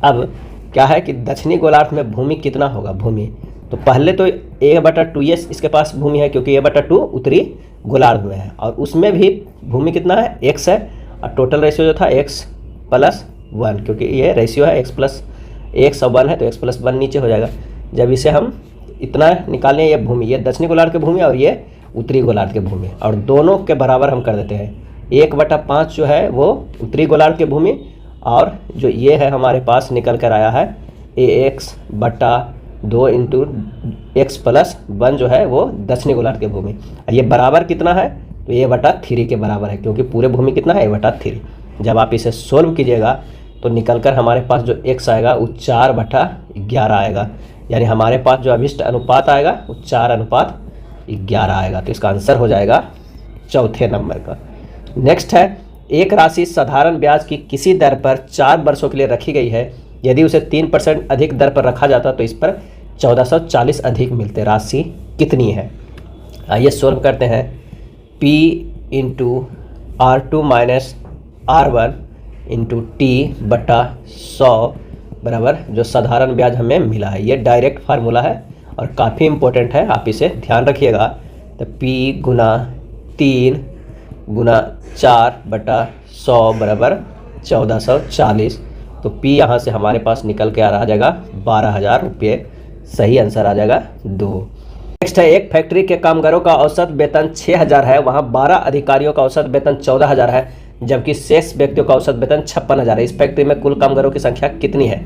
अब क्या है कि दक्षिणी गोलार्ध में भूमि कितना होगा? भूमि तो पहले तो A/2 ये इसके पास भूमि है, क्योंकि A/2 उत्तरी गोलार्ध में है, और उसमें भी भूमि कितना है? X है। और टोटल रेशियो जो था X+1, क्योंकि ये रेशियो है X और 1 है, तो X+1 नीचे हो जाएगा। जब इसे हम इतना निकालें, ये भूमि, ये दक्षिणी गोलार्ध की भूमि और ये उत्तरी गोलार्ध की भूमि, और दोनों के बराबर हम कर देते हैं। 1/5 जो है वो उत्तरी गोलार्ध की भूमि, और जो ये है हमारे पास निकल कर आया है AX/2 इंटू X+1 जो है वो दक्षिणी गोलार्ध की भूमि। ये बराबर कितना है? तो A/3 के बराबर है, क्योंकि पूरे भूमि कितना है? A/3। जब आप इसे सोल्व कीजिएगा तो निकल कर हमारे पास जो X आएगा वो 4/11 आएगा, यानी हमारे पास जो अभिष्ट अनुपात आएगा वो 4:11 आएगा। तो इसका आंसर हो जाएगा 4थे नंबर का। नेक्स्ट है, एक राशि साधारण ब्याज की किसी दर पर 4 वर्षों के लिए रखी गई है। यदि उसे 3% अधिक दर पर रखा जाता तो इस पर 1440 अधिक मिलते। राशि कितनी है? आइए सोल्व करते हैं। P × R2 - R1 × T/100 बराबर जो साधारण ब्याज हमें मिला है, ये डायरेक्ट फार्मूला है और काफ़ी इंपॉर्टेंट है, आप इसे ध्यान रखिएगा। तो P × 3 × 4/100 बराबर 1440। तो P यहाँ से हमारे पास निकल के आ जाएगा 12,000 रुपये। सही आंसर आ जाएगा 2। नेक्स्ट है, एक फैक्ट्री के कामगारों का औसत वेतन 6,000 है, वहाँ 12 अधिकारियों का औसत वेतन 14,000 है, जबकि शेष व्यक्तियों का औसत वेतन 56,000 है। इस फैक्ट्री में कुल कामगारों की संख्या कितनी है?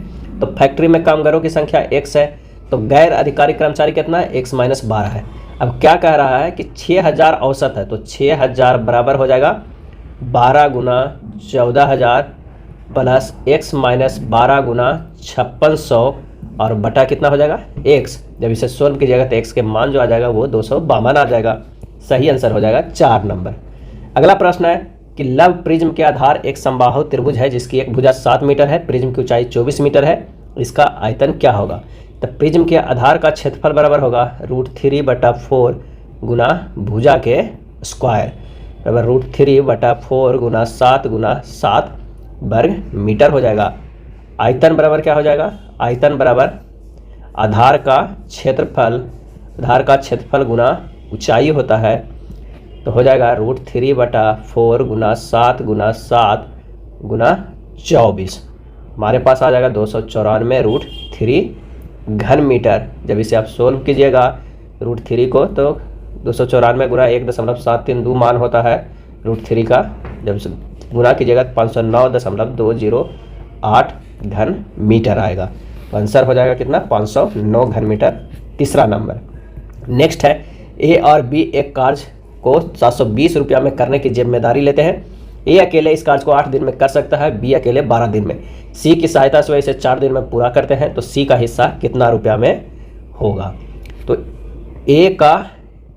तो फैक्ट्री में कामगारों की संख्या X है, तो गैर अधिकारी कर्मचारी कितना है? X-12 है। अब क्या कह रहा है कि 6,000 औसत है, तो 6,000 बराबर हो जाएगा 12 × 14,000 प्लस X-12 × 5600 और बटा कितना हो जाएगा? X। जब इसे सोल्व कीजिएगा तो X के मान जो आ जाएगा वो 252 आ जाएगा। सही आंसर हो जाएगा 4 नंबर। अगला प्रश्न है कि लव प्रिज्म के आधार एक समबाहु त्रिभुज है जिसकी एक भुजा 7 मीटर है, प्रिज्म की ऊंचाई 24 मीटर है, इसका आयतन क्या होगा? तो प्रिज्म के आधार का क्षेत्रफल बराबर होगा √3/4 गुना भुजा के स्क्वायर बराबर √3/4 गुना 7 × 7 वर्ग मीटर हो जाएगा। आयतन बराबर क्या हो जाएगा? आयतन बराबर आधार का क्षेत्रफल गुना ऊंचाई होता है, तो हो जाएगा √3/4 गुना 7 × 7 गुना 24। हमारे पास आ जाएगा 294 √3 घन मीटर। जब इसे आप सोल्व कीजिएगा √3 को तो 294 गुना 1.732 मान होता है √3 का। जब इसे गुना कीजिएगा तो 509.208 घन मीटर आएगा। तो आंसर हो जाएगा कितना? 509 घन मीटर। तीसरा नंबर। नेक्स्ट है, A और B एक कार्य को 720 रुपया में करने की जिम्मेदारी लेते हैं। ए अकेले इस कार्य को 8 दिन में कर सकता है, बी अकेले 12 दिन में। सी की सहायता से वह इसे 4 दिन में पूरा करते हैं, तो सी का हिस्सा कितना रुपया में होगा। तो ए का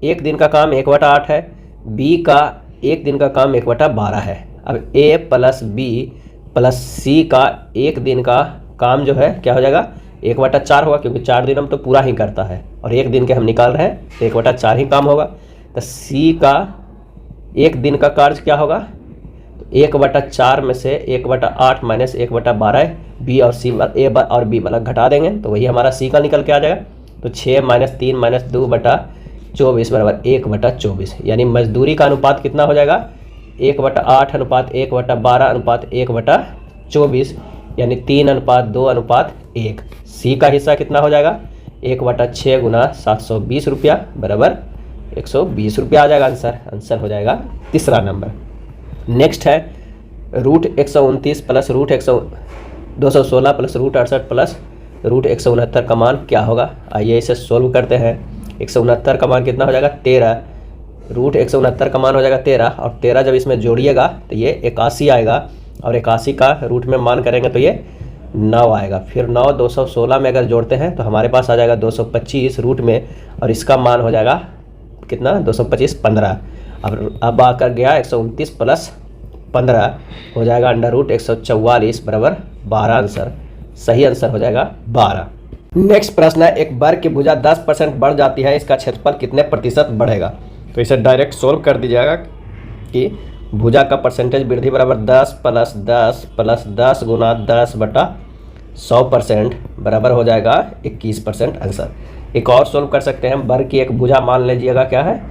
1 दिन का काम 1/8 है, बी का 1 दिन का काम 1/12 है। अब ए प्लस बी प्लस सी का 1 दिन का काम जो है क्या हो जाएगा, 1/4 होगा, क्योंकि 4 दिन हम तो पूरा ही करता है और 1 दिन के हम निकाल रहे हैं, तो 1/4 ही काम होगा। तो सी का 1 दिन का कार्य क्या होगा, तो 1/4 में से 1/8 माइनस 1/12, बी और सी ए और बी वाला घटा देंगे तो वही हमारा सी का निकल के आ जाएगा। तो 6 माइनस 3 माइनस 2/24 बराबर 1/24, यानी मजदूरी का अनुपात कितना हो जाएगा, 1/8 अनुपात 1/12 अनुपात 1/24, यानी 3:2:1। सी का हिस्सा कितना हो जाएगा, 1/6 गुना 720 रुपया बराबर 120 रुपया आ जाएगा आंसर हो जाएगा तीसरा नंबर। नेक्स्ट है √129 प्लस √216 प्लस √68 प्लस √169 का मान क्या होगा। आइए इसे सोल्व करते हैं। 169 का मान कितना हो जाएगा, 13, √169 का मान हो जाएगा 13, और 13 जब इसमें जोड़िएगा तो ये 81 आएगा, और 81 का रूट में मान करेंगे तो ये 9 आएगा। फिर 9 216 में अगर जोड़ते हैं तो हमारे पास आ जाएगा 225 रूट में, और इसका मान हो जाएगा कितना, 225 15। अब आकर गया 129 प्लस 15 हो जाएगा √144 बराबर 12 आंसर। सही आंसर हो जाएगा 12। नेक्स्ट प्रश्न है, एक वर्ग की भुजा 10% बढ़ जाती है, इसका क्षेत्रफल कितने प्रतिशत बढ़ेगा। तो इसे डायरेक्ट सोल्व कर दीजिएगा कि भुजा का परसेंटेज वृद्धि बराबर 10 प्लस 10 प्लस 10 गुना 10/100% बराबर हो जाएगा 21% आंसर। एक और सोल्व कर सकते हैं, वर्ग की एक भुजा मान लीजिएगा क्या है,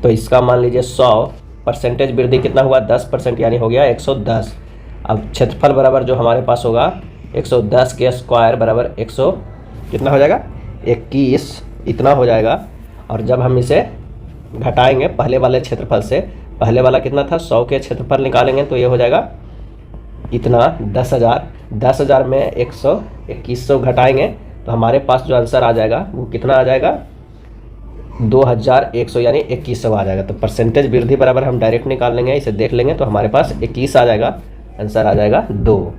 तो इसका मान लीजिए 100, परसेंटेज वृद्धि कितना हुआ 10%, यानी हो गया 110। अब क्षेत्रफल बराबर जो हमारे पास होगा 110 के स्क्वायर बराबर 100 कितना हो जाएगा 21 इतना हो जाएगा। और जब हम इसे घटाएंगे पहले वाले क्षेत्रफल से, पहले वाला कितना था 100 के क्षेत्रफल निकालेंगे तो ये हो जाएगा इतना 10,000 में 2100 घटाएंगे तो हमारे पास जो आंसर आ जाएगा वो कितना आ जाएगा 2100, यानी 2100 आ जाएगा। तो परसेंटेज वृद्धि बराबर हम डायरेक्ट निकाल लेंगे, इसे देख लेंगे तो हमारे पास 21 आ जाएगा, आंसर आ जाएगा 2।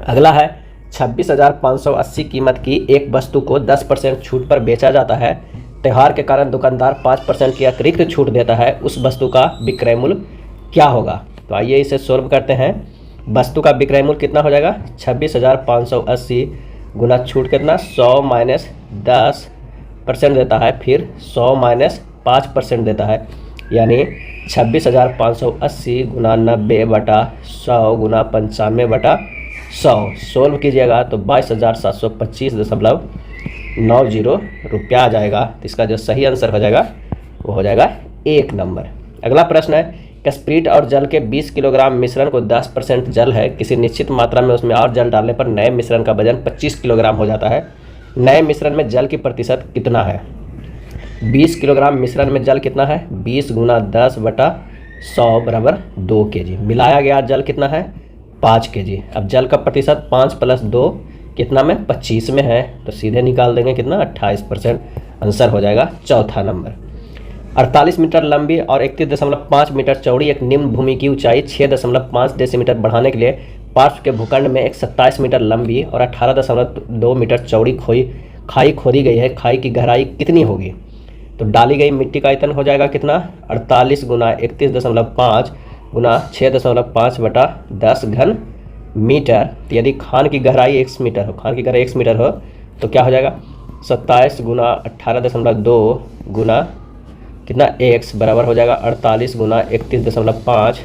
अगला है 26,580 कीमत की एक वस्तु को 10% छूट पर बेचा जाता है। त्यौहार के कारण दुकानदार 5% की अतिरिक्त छूट देता है, उस वस्तु का विक्रय मूल्य क्या होगा। तो आइए इसे सोल्व करते हैं। वस्तु का विक्रय मूल्य कितना हो जाएगा 26,580 गुना छूट कितना 100 माइनस 10% देता है, फिर 100 माइनस 5% देता है, यानी 26,580 गुना 90/100 गुना 95/100 सोल्व कीजिएगा तो 22,725.90 रुपया आ जाएगा। तो इसका जो सही आंसर हो जाएगा वो हो जाएगा 1 नंबर। अगला प्रश्न है, स्प्रिट और जल के 20 किलोग्राम मिश्रण को 10% जल है, किसी निश्चित मात्रा में उसमें और जल डालने पर नए मिश्रण का वजन 25 किलोग्राम हो जाता है। नए मिश्रण में जल की प्रतिशत कितना है। 20 किलोग्राम मिश्रण में जल कितना है 20 गुना 10/100 बराबर 2 kg। मिलाया गया जल कितना है 5 kg। अब जल का प्रतिशत 5 + 2 कितना में 25 में है, तो सीधे निकाल देंगे कितना 28%। आंसर हो जाएगा चौथा नंबर। 48 मीटर लंबी और 31.5 मीटर चौड़ी एक निम्न भूमि की ऊंचाई 6.5 डेसीमीटर बढ़ाने के लिए पार्श्व के भूखंड में एक 27 मीटर लंबी और 18.2 मीटर चौड़ी खाई खोदी गई है। खाई की गहराई कितनी होगी। तो डाली गई मिट्टी का आयतन हो जाएगा कितना 48 गुना 31.5 गुना 6.5/10 घन मीटर। तो यदि खान की गहराई x मीटर हो, खान की गहराई x मीटर हो तो क्या हो जाएगा 27 गुना 18.2 गुना कितना x बराबर हो जाएगा 48 गुना 31.5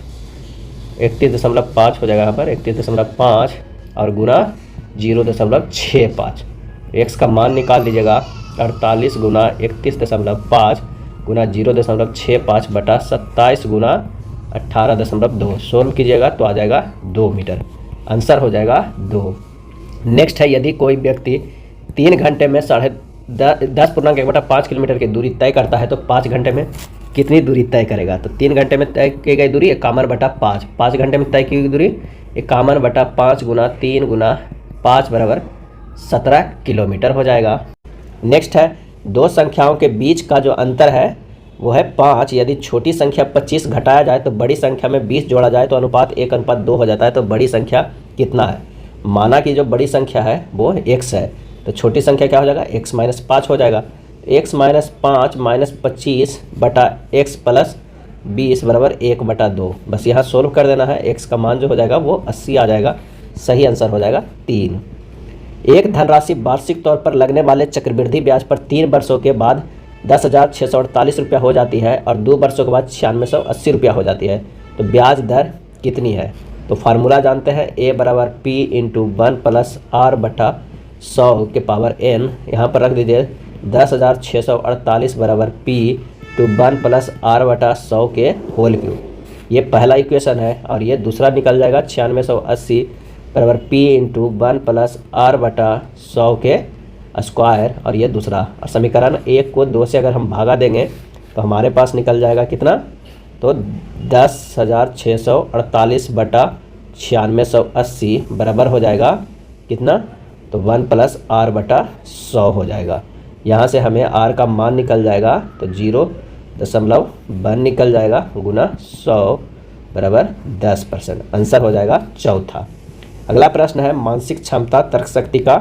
हो जाएगा यहाँ पर 31.5 और गुना 0.65। x का मान निकाल लीजिएगा 48 गुना 31.5 गुना 0.65/27 गुना 18.2 सोल्व कीजिएगा तो आ जाएगा 2 मीटर। आंसर हो जाएगा 2। नेक्स्ट है, यदि कोई व्यक्ति 3 घंटे में 10.1/5 किलोमीटर की दूरी तय करता है तो 5 घंटे में कितनी दूरी तय करेगा। तो 3 घंटे में तय की गई दूरी 51/5, 5 घंटे में तय की गई दूरी 51/5 गुना 3 गुना 5 बराबर 17 किलोमीटर हो जाएगा। नेक्स्ट है, दो संख्याओं के बीच का जो अंतर है वो है 5। यदि छोटी संख्या 25 घटाया जाए तो बड़ी संख्या में 20 जोड़ा जाए तो अनुपात 1:2 हो जाता है। तो बड़ी संख्या कितना है? माना कि जो बड़ी संख्या है वो x है, तो छोटी संख्या क्या हो जाएगा? x - 5 हो जाएगा। x - 5 - 25 बटा x प्लस 20 बराबर 1/2। बस यहाँ सोल्व कर देना है। x का मान जो हो जाएगा वो 80 आ जाएगा। सही आंसर हो जाएगा 3। एक धनराशि वार्षिक तौर पर लगने वाले चक्रवृद्धि ब्याज पर 3 वर्षों के बाद 10,648 रुपया हो जाती है और 2 वर्षों के बाद 9680 रुपया हो जाती है। तो ब्याज दर कितनी है? तो फार्मूला जानते हैं, a बराबर p इंटू 1 प्लस r बटा 100 के पावर n। यहाँ पर रख दीजिए 10,648 बराबर p टू 1 प्लस r बटा 100 के होल क्यूब। ये पहला इक्वेशन है और ये दूसरा निकल जाएगा 9680 बराबर p इंटू 1 प्लस r बटा 100 के स्क्वायर, और ये दूसरा। और समीकरण 1 को 2 से अगर हम भागा देंगे तो हमारे पास निकल जाएगा कितना? तो 10,648 बटा 9680 बराबर हो जाएगा कितना? तो 1 प्लस r बटा 100 हो जाएगा। यहाँ से हमें r का मान निकल जाएगा तो 0.1 निकल जाएगा गुना 100 बराबर 10%। आंसर हो जाएगा चौथा। अगला प्रश्न है मानसिक क्षमता तर्कशक्ति का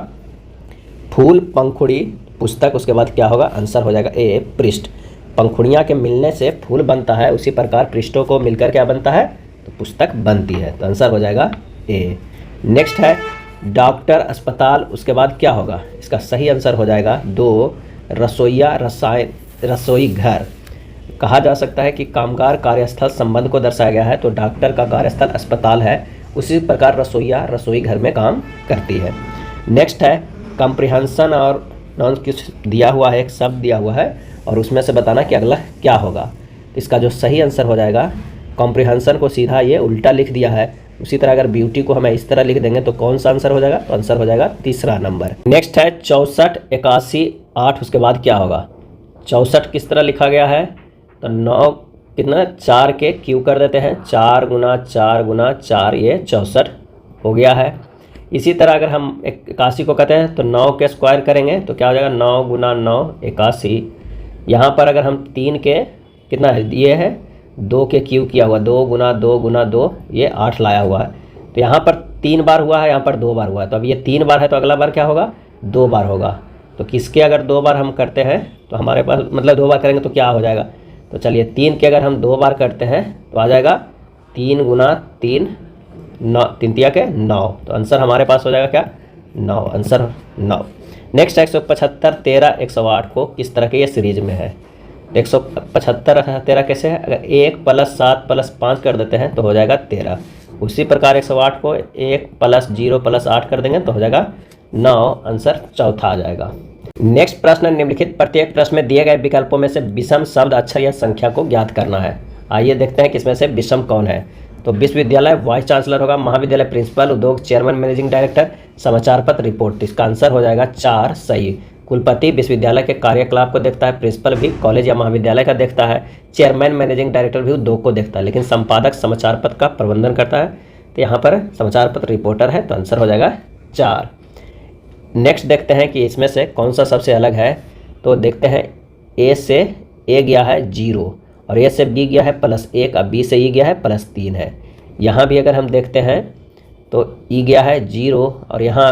फूल पंखुड़ी पुस्तक, उसके बाद क्या होगा? आंसर हो जाएगा ए पृष्ठ। पंखुड़ियाँ के मिलने से फूल बनता है, उसी प्रकार पृष्ठों को मिलकर क्या बनता है? तो पुस्तक बनती है। तो आंसर हो जाएगा ए। नेक्स्ट है डॉक्टर अस्पताल, उसके बाद क्या होगा? इसका सही आंसर हो जाएगा 2 रसोईया रसोई घर। कहा जा सकता है कि कामगार कार्यस्थल संबंध को दर्शाया गया है, तो डॉक्टर का कार्यस्थल अस्पताल है, उसी प्रकार रसोईया रसोई घर में काम करती है। नेक्स्ट है कॉम्प्रिहेंशन और नॉन कुछ दिया हुआ है, एक शब्द दिया हुआ है और उसमें से बताना कि अगला क्या होगा। इसका जो सही आंसर हो जाएगा, कॉम्प्रिहेंशन को सीधा ये उल्टा लिख दिया है, उसी तरह अगर ब्यूटी को हमें इस तरह लिख देंगे तो कौन सा आंसर हो जाएगा? तो आंसर हो जाएगा तीसरा नंबर। नेक्स्ट है 64, 81, 8, उसके बाद क्या होगा? 64 किस तरह लिखा गया है? तो 9 कितना 4 के क्यू कर देते हैं, 4 गुना 4 गुना 4, ये 64 हो गया है। इसी तरह अगर हम 81 को कहते हैं तो 9 के स्क्वायर करेंगे तो क्या हो जाएगा? 9 गुना 9 81। यहाँ पर अगर हम 3 के कितना है? ये है 2 के क्यू किया हुआ, 2 गुना 2 गुना 2, ये 8 लाया हुआ है। तो यहाँ पर 3 बार हुआ है, यहाँ पर 2 बार हुआ है। तो अब ये 3 बार है तो अगला बार क्या होगा? 2 बार होगा। तो किसके अगर 2 बार हम करते हैं तो हमारे पास मतलब 2 बार करेंगे तो क्या हो जाएगा? तो चलिए 3 के अगर हम 2 बार करते हैं तो आ जाएगा 3 गुना 3 9, 3 तिया के 9। तो आंसर हमारे पास हो जाएगा क्या? 9। आंसर 9। नेक्स्ट 175, 13, 108 को किस तरह के ये सीरीज में है? 175 13 कैसे है? अगर 1 प्लस 7 प्लस 5 कर देते हैं तो हो जाएगा 13। उसी प्रकार 108 को 1 प्लस 0 प्लस 8 कर देंगे तो हो जाएगा 9। आंसर चौथा आ जाएगा। नेक्स्ट प्रश्न, निम्नलिखित प्रत्येक प्रश्न में दिए गए विकल्पों में से विषम शब्द अक्षर या संख्या को ज्ञात करना है। आइए देखते हैं किसमें से विषम कौन है। तो विश्वविद्यालय वाइस चांसलर होगा, महाविद्यालय प्रिंसिपल, उद्योग चेयरमैन मैनेजिंग डायरेक्टर, समाचार पत्र रिपोर्ट। इसका आंसर हो जाएगा 4 सही। कुलपति विश्वविद्यालय के कार्यकलाप को देखता है, प्रिंसिपल भी कॉलेज या महाविद्यालय का देखता है, चेयरमैन मैनेजिंग डायरेक्टर भी उद्योग को देखता है, लेकिन संपादक समाचार पत्र का प्रबंधन करता है। तो यहाँ पर समाचार पत्र रिपोर्टर है, तो आंसर हो जाएगा 4। नेक्स्ट देखते हैं कि इसमें से कौन सा सबसे अलग है। तो देखते हैं ए से ए गया है 0 और ए से बी गया है +1 और बी से ई गया है +3 है। यहाँ भी अगर हम देखते हैं तो ई गया है 0 और यहाँ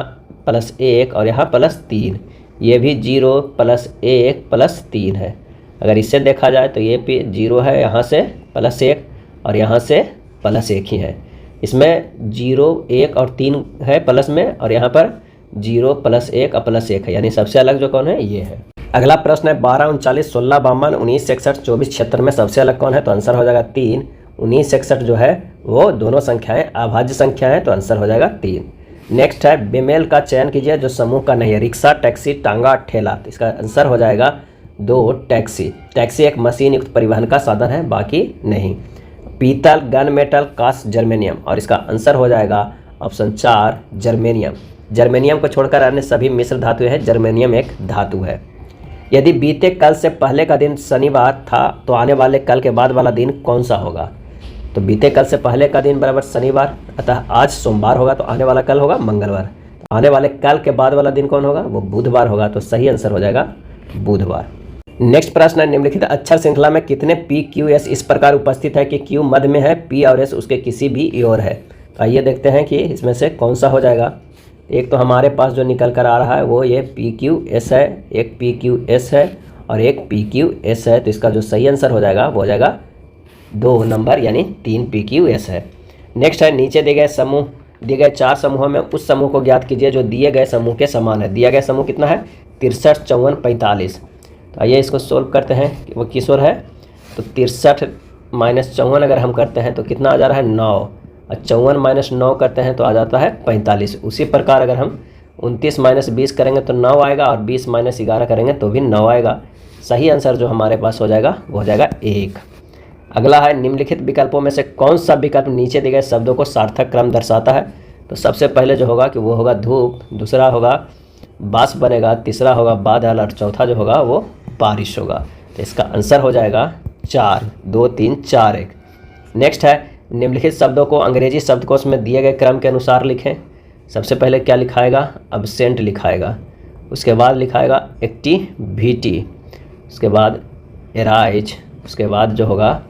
+1 और यहाँ +3, ये भी 0 +1 +3 है। अगर इससे देखा जाए तो ये भी 0 है, यहाँ से +1 और यहाँ से +1 ही है। इसमें 0 1 और 3 है प्लस में, और यहाँ पर 0 +1 और +1 है, यानी सबसे अलग जो कौन है ये है। अगला प्रश्न है 12, 39, 16, 52, 19, 61, 24, 76 में सबसे अलग कौन है? तो आंसर हो जाएगा 3। 19, 61 जो है वो दोनों संख्याएं अभाज्य संख्या है, तो आंसर हो जाएगा 3। नेक्स्ट है बेमेल का चयन कीजिए जो समूह का नहीं है। रिक्शा, टैक्सी, टांगा, ठेला। तो इसका आंसर हो जाएगा 2 टैक्सी। टैक्सी एक मशीन युक्त परिवहन का साधन है, बाकी नहीं। पीतल, गन मेटल, कांस्य, जर्मेनियम। और इसका आंसर हो जाएगा ऑप्शन 4 जर्मेनियम। जर्मेनियम को छोड़कर अन्य सभी मिश्र धातु है, जर्मेनियम एक धातु है। यदि बीते कल से पहले का दिन शनिवार था तो आने वाले कल के बाद वाला दिन कौन सा होगा? तो बीते कल से पहले का दिन बराबर शनिवार, अतः आज सोमवार होगा, तो आने वाला कल होगा मंगलवार। तो आने वाले कल के बाद वाला दिन कौन होगा? वो बुधवार होगा, तो सही आंसर हो जाएगा बुधवार। नेक्स्ट प्रश्न है, निम्नलिखित अक्षर श्रृंखला में कितने पी क्यू एस इस प्रकार उपस्थित है कि क्यू मध्य में है, पी और एस उसके किसी भी ओर है। तो आइए देखते हैं कि इसमें से कौन सा हो जाएगा। एक तो हमारे पास जो निकल कर आ रहा है वो ये पी क्यू एस है, एक पी क्यू एस है और एक पी क्यू एस है। तो इसका जो सही आंसर हो जाएगा वो हो जाएगा 2 नंबर, यानी 3 पी क्यू एस है। नेक्स्ट है, नीचे दिए गए समूह, दिए गए 4 समूहों में उस समूह को ज्ञात कीजिए जो दिए गए समूह के समान है। दिया गया समूह कितना है, 63, 54, 45। तो आइए इसको सोल्व करते हैं कि वो किस ओर है। तो 63 माइनस 54 अगर हम करते हैं तो कितना आ जा रहा है 9, और 54 माइनस 9 करते हैं तो आ जाता है 45। उसी प्रकार अगर हम 29 माइनस 20 करेंगे तो 9 आएगा, और 20 माइनस 11 करेंगे तो भी 9 आएगा। सही आंसर जो हमारे पास हो जाएगा वो हो जाएगा 1। अगला है, निम्नलिखित विकल्पों में से कौन सा विकल्प नीचे दिए गए शब्दों को सार्थक क्रम दर्शाता है। तो सबसे पहले जो होगा कि वो होगा धूप, दूसरा होगा बांस बनेगा, तीसरा होगा बादल और चौथा जो होगा वो बारिश होगा। तो इसका आंसर हो जाएगा 4, 2, 3, 4, 1। नेक्स्ट है, निम्नलिखित शब्दों को अंग्रेजी शब्दकोश में दिए गए क्रम के अनुसार लिखें। सबसे पहले क्या लिखाएगा, अब्सेंट लिखाएगा, उसके बाद लिखाएगा एक्टिविटी, उसके बाद एराइज, उसके बाद जो होगा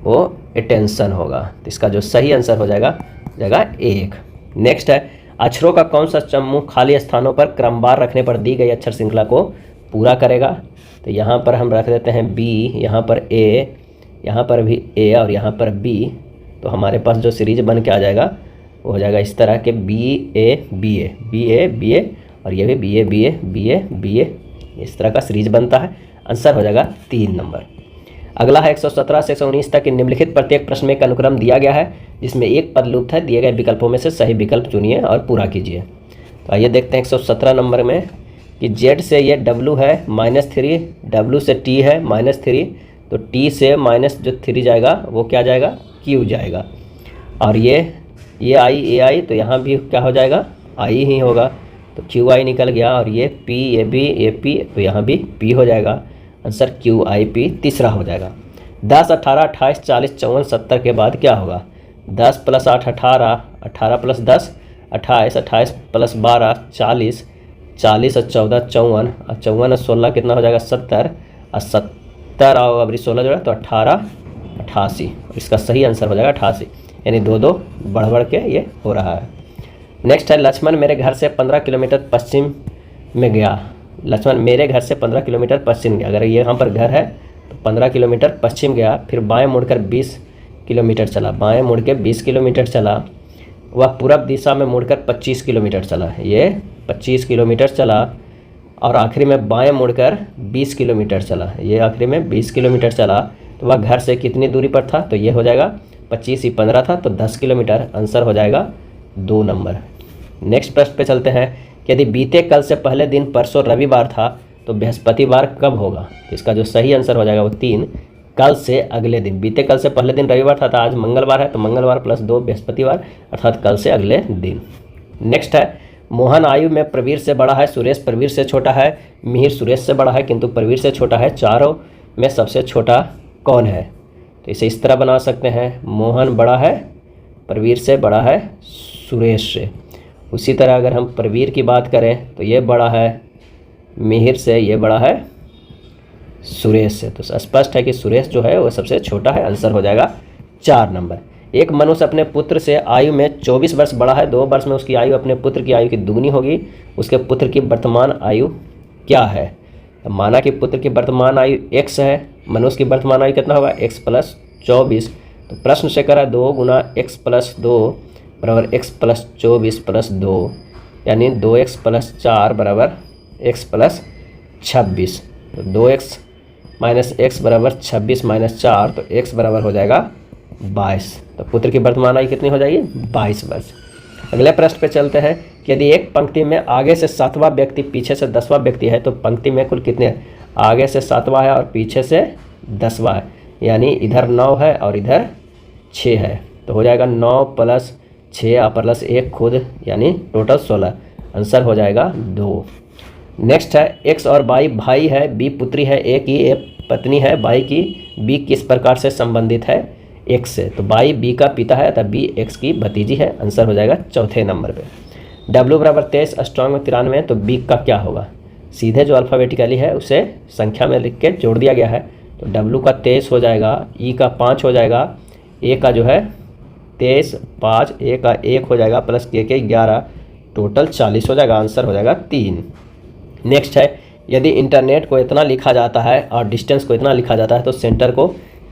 वो अटेंशन होगा। तो इसका जो सही आंसर हो जाएगा 1। नेक्स्ट है, अक्षरों का कौन सा समूह खाली स्थानों पर क्रमवार रखने पर दी गई अक्षर श्रृंखला को पूरा करेगा। तो यहाँ पर हम रख देते हैं बी, यहाँ पर ए, यहाँ पर भी ए और यहाँ पर बी। तो हमारे पास जो सीरीज बन के आ जाएगा वो हो जाएगा इस तरह के B A B A B A B A, और ये भी B A B A B A B A, इस तरह का सीरीज बनता है। आंसर हो जाएगा 3 नंबर। अगला है 117 से 119 तक निम्नलिखित प्रत्येक प्रश्न में एक अनुक्रम दिया गया है जिसमें एक पद लुप्त है। दिए गए विकल्पों में से सही विकल्प चुनिए और पूरा कीजिए। तो आइए देखते हैं 117 नंबर में कि जेड से ये डब्लू है -3, डब्लू से टी है -3, तो टी से माइनस जो 3 जाएगा वो क्या जाएगा, क्यू जाएगा। और ये आई ए आई, तो यहाँ भी क्या हो जाएगा, आई ही होगा, तो क्यू आई निकल गया। और ये P A B A P, तो यहाँ भी पी हो जाएगा। आंसर क्यू आई पी तीसरा हो जाएगा। 10, 18, 28, 40, 54, 70 के बाद क्या होगा, 10 + 8 18, 18 + 10 28, 28 + 12 40, 40 और 14 54, और 54 और 16 कितना हो जाएगा 70, और 70 और अभी 16 जो है तो 18 88। इसका सही आंसर हो जाएगा 88, यानी 2 बढ़ के ये हो रहा है। नेक्स्ट है, लक्ष्मण मेरे घर से 15 किलोमीटर पश्चिम में गया। लक्ष्मण मेरे घर से 15 किलोमीटर पश्चिम गया। अगर ये यहाँ पर घर है तो 15 किलोमीटर पश्चिम गया, फिर बाएं मुड़कर 20 किलोमीटर चला, बाएं मुड़ के 20 किलोमीटर चला, वह पूरब दिशा में मुड़कर 25 किलोमीटर चला, ये 25 किलोमीटर चला, और आखिरी में बाएं मुड़कर 20 किलोमीटर चला, ये आखिरी में 20 किलोमीटर चला। तो वह घर से कितनी दूरी पर था, तो ये हो जाएगा 25 ही 15 था, तो 10 किलोमीटर। आंसर हो जाएगा 2 नंबर। नेक्स्ट प्रश्न पे चलते हैं, यदि बीते कल से पहले दिन परसों रविवार था तो बृहस्पतिवार कब होगा। तो इसका जो सही आंसर हो जाएगा वो 3, कल से अगले दिन। बीते कल से पहले दिन रविवार था, तो आज मंगलवार है, तो मंगलवार + 2 बृहस्पतिवार, अर्थात कल से अगले दिन। नेक्स्ट है, मोहन आयु में प्रवीर से बड़ा है, सुरेश प्रवीर से छोटा है, मिहिर सुरेश से बड़ा है किंतु प्रवीर से छोटा है, चारों में सबसे छोटा कौन है। तो इसे इस तरह बना सकते हैं, मोहन बड़ा है प्रवीर से, बड़ा है सुरेश से। उसी तरह अगर हम प्रवीर की बात करें तो ये बड़ा है मिहिर से, ये बड़ा है सुरेश से। तो स्पष्ट है कि सुरेश जो है वो सबसे छोटा है। आंसर हो जाएगा 4 नंबर। एक मनुष्य अपने पुत्र से आयु में 24 वर्ष बड़ा है, 2 वर्ष में उसकी आयु अपने पुत्र की आयु की दुगनी होगी, उसके पुत्र की वर्तमान आयु क्या है। तो माना कि पुत्र की वर्तमान आयु x है, मनुष्य की वर्तमान आयु कितना होगा, x + 24। तो प्रश्न से करा 2 × x + 2 बराबर x + 24 + 2, यानी 2x + 4 बराबर x + 26। तो 2x - x बराबर 26 - 4, तो x बराबर हो जाएगा 22। तो पुत्र की वर्तमान आयु कितनी हो जाएगी, 22 वर्ष। अगले प्रश्न पे चलते हैं कि यदि एक पंक्ति में आगे से 7वां व्यक्ति पीछे से 10वां व्यक्ति है तो पंक्ति में कुल कितने, आगे से 7वां है और पीछे से 10वां है, यानी इधर 9 है और इधर 6 है। तो हो जाएगा 9 + 6 + 1 खुद, यानी टोटल 16। आंसर हो जाएगा 2। नेक्स्ट है, x और y भाई है, b पुत्री है, a की a पत्नी है, y की b किस प्रकार से संबंधित है, x से। तो y b का पिता है तब b x की भतीजी है। आंसर हो जाएगा 4थे नंबर पे। w बराबर 23, स्ट्रॉन्ग में 93, तो b का क्या होगा, सीधे जो अल्फ़ाबेटिकली है उसे संख्या में लिख के जोड़ दिया गया है। तो W का 23 हो जाएगा, E का 5 हो जाएगा, A का जो है 23, 5, A का 1 हो जाएगा प्लस K के 11, टोटल 40 हो जाएगा। आंसर हो जाएगा 3। नेक्स्ट है, यदि इंटरनेट को इतना लिखा जाता है और डिस्टेंस को इतना लिखा जाता है तो सेंटर को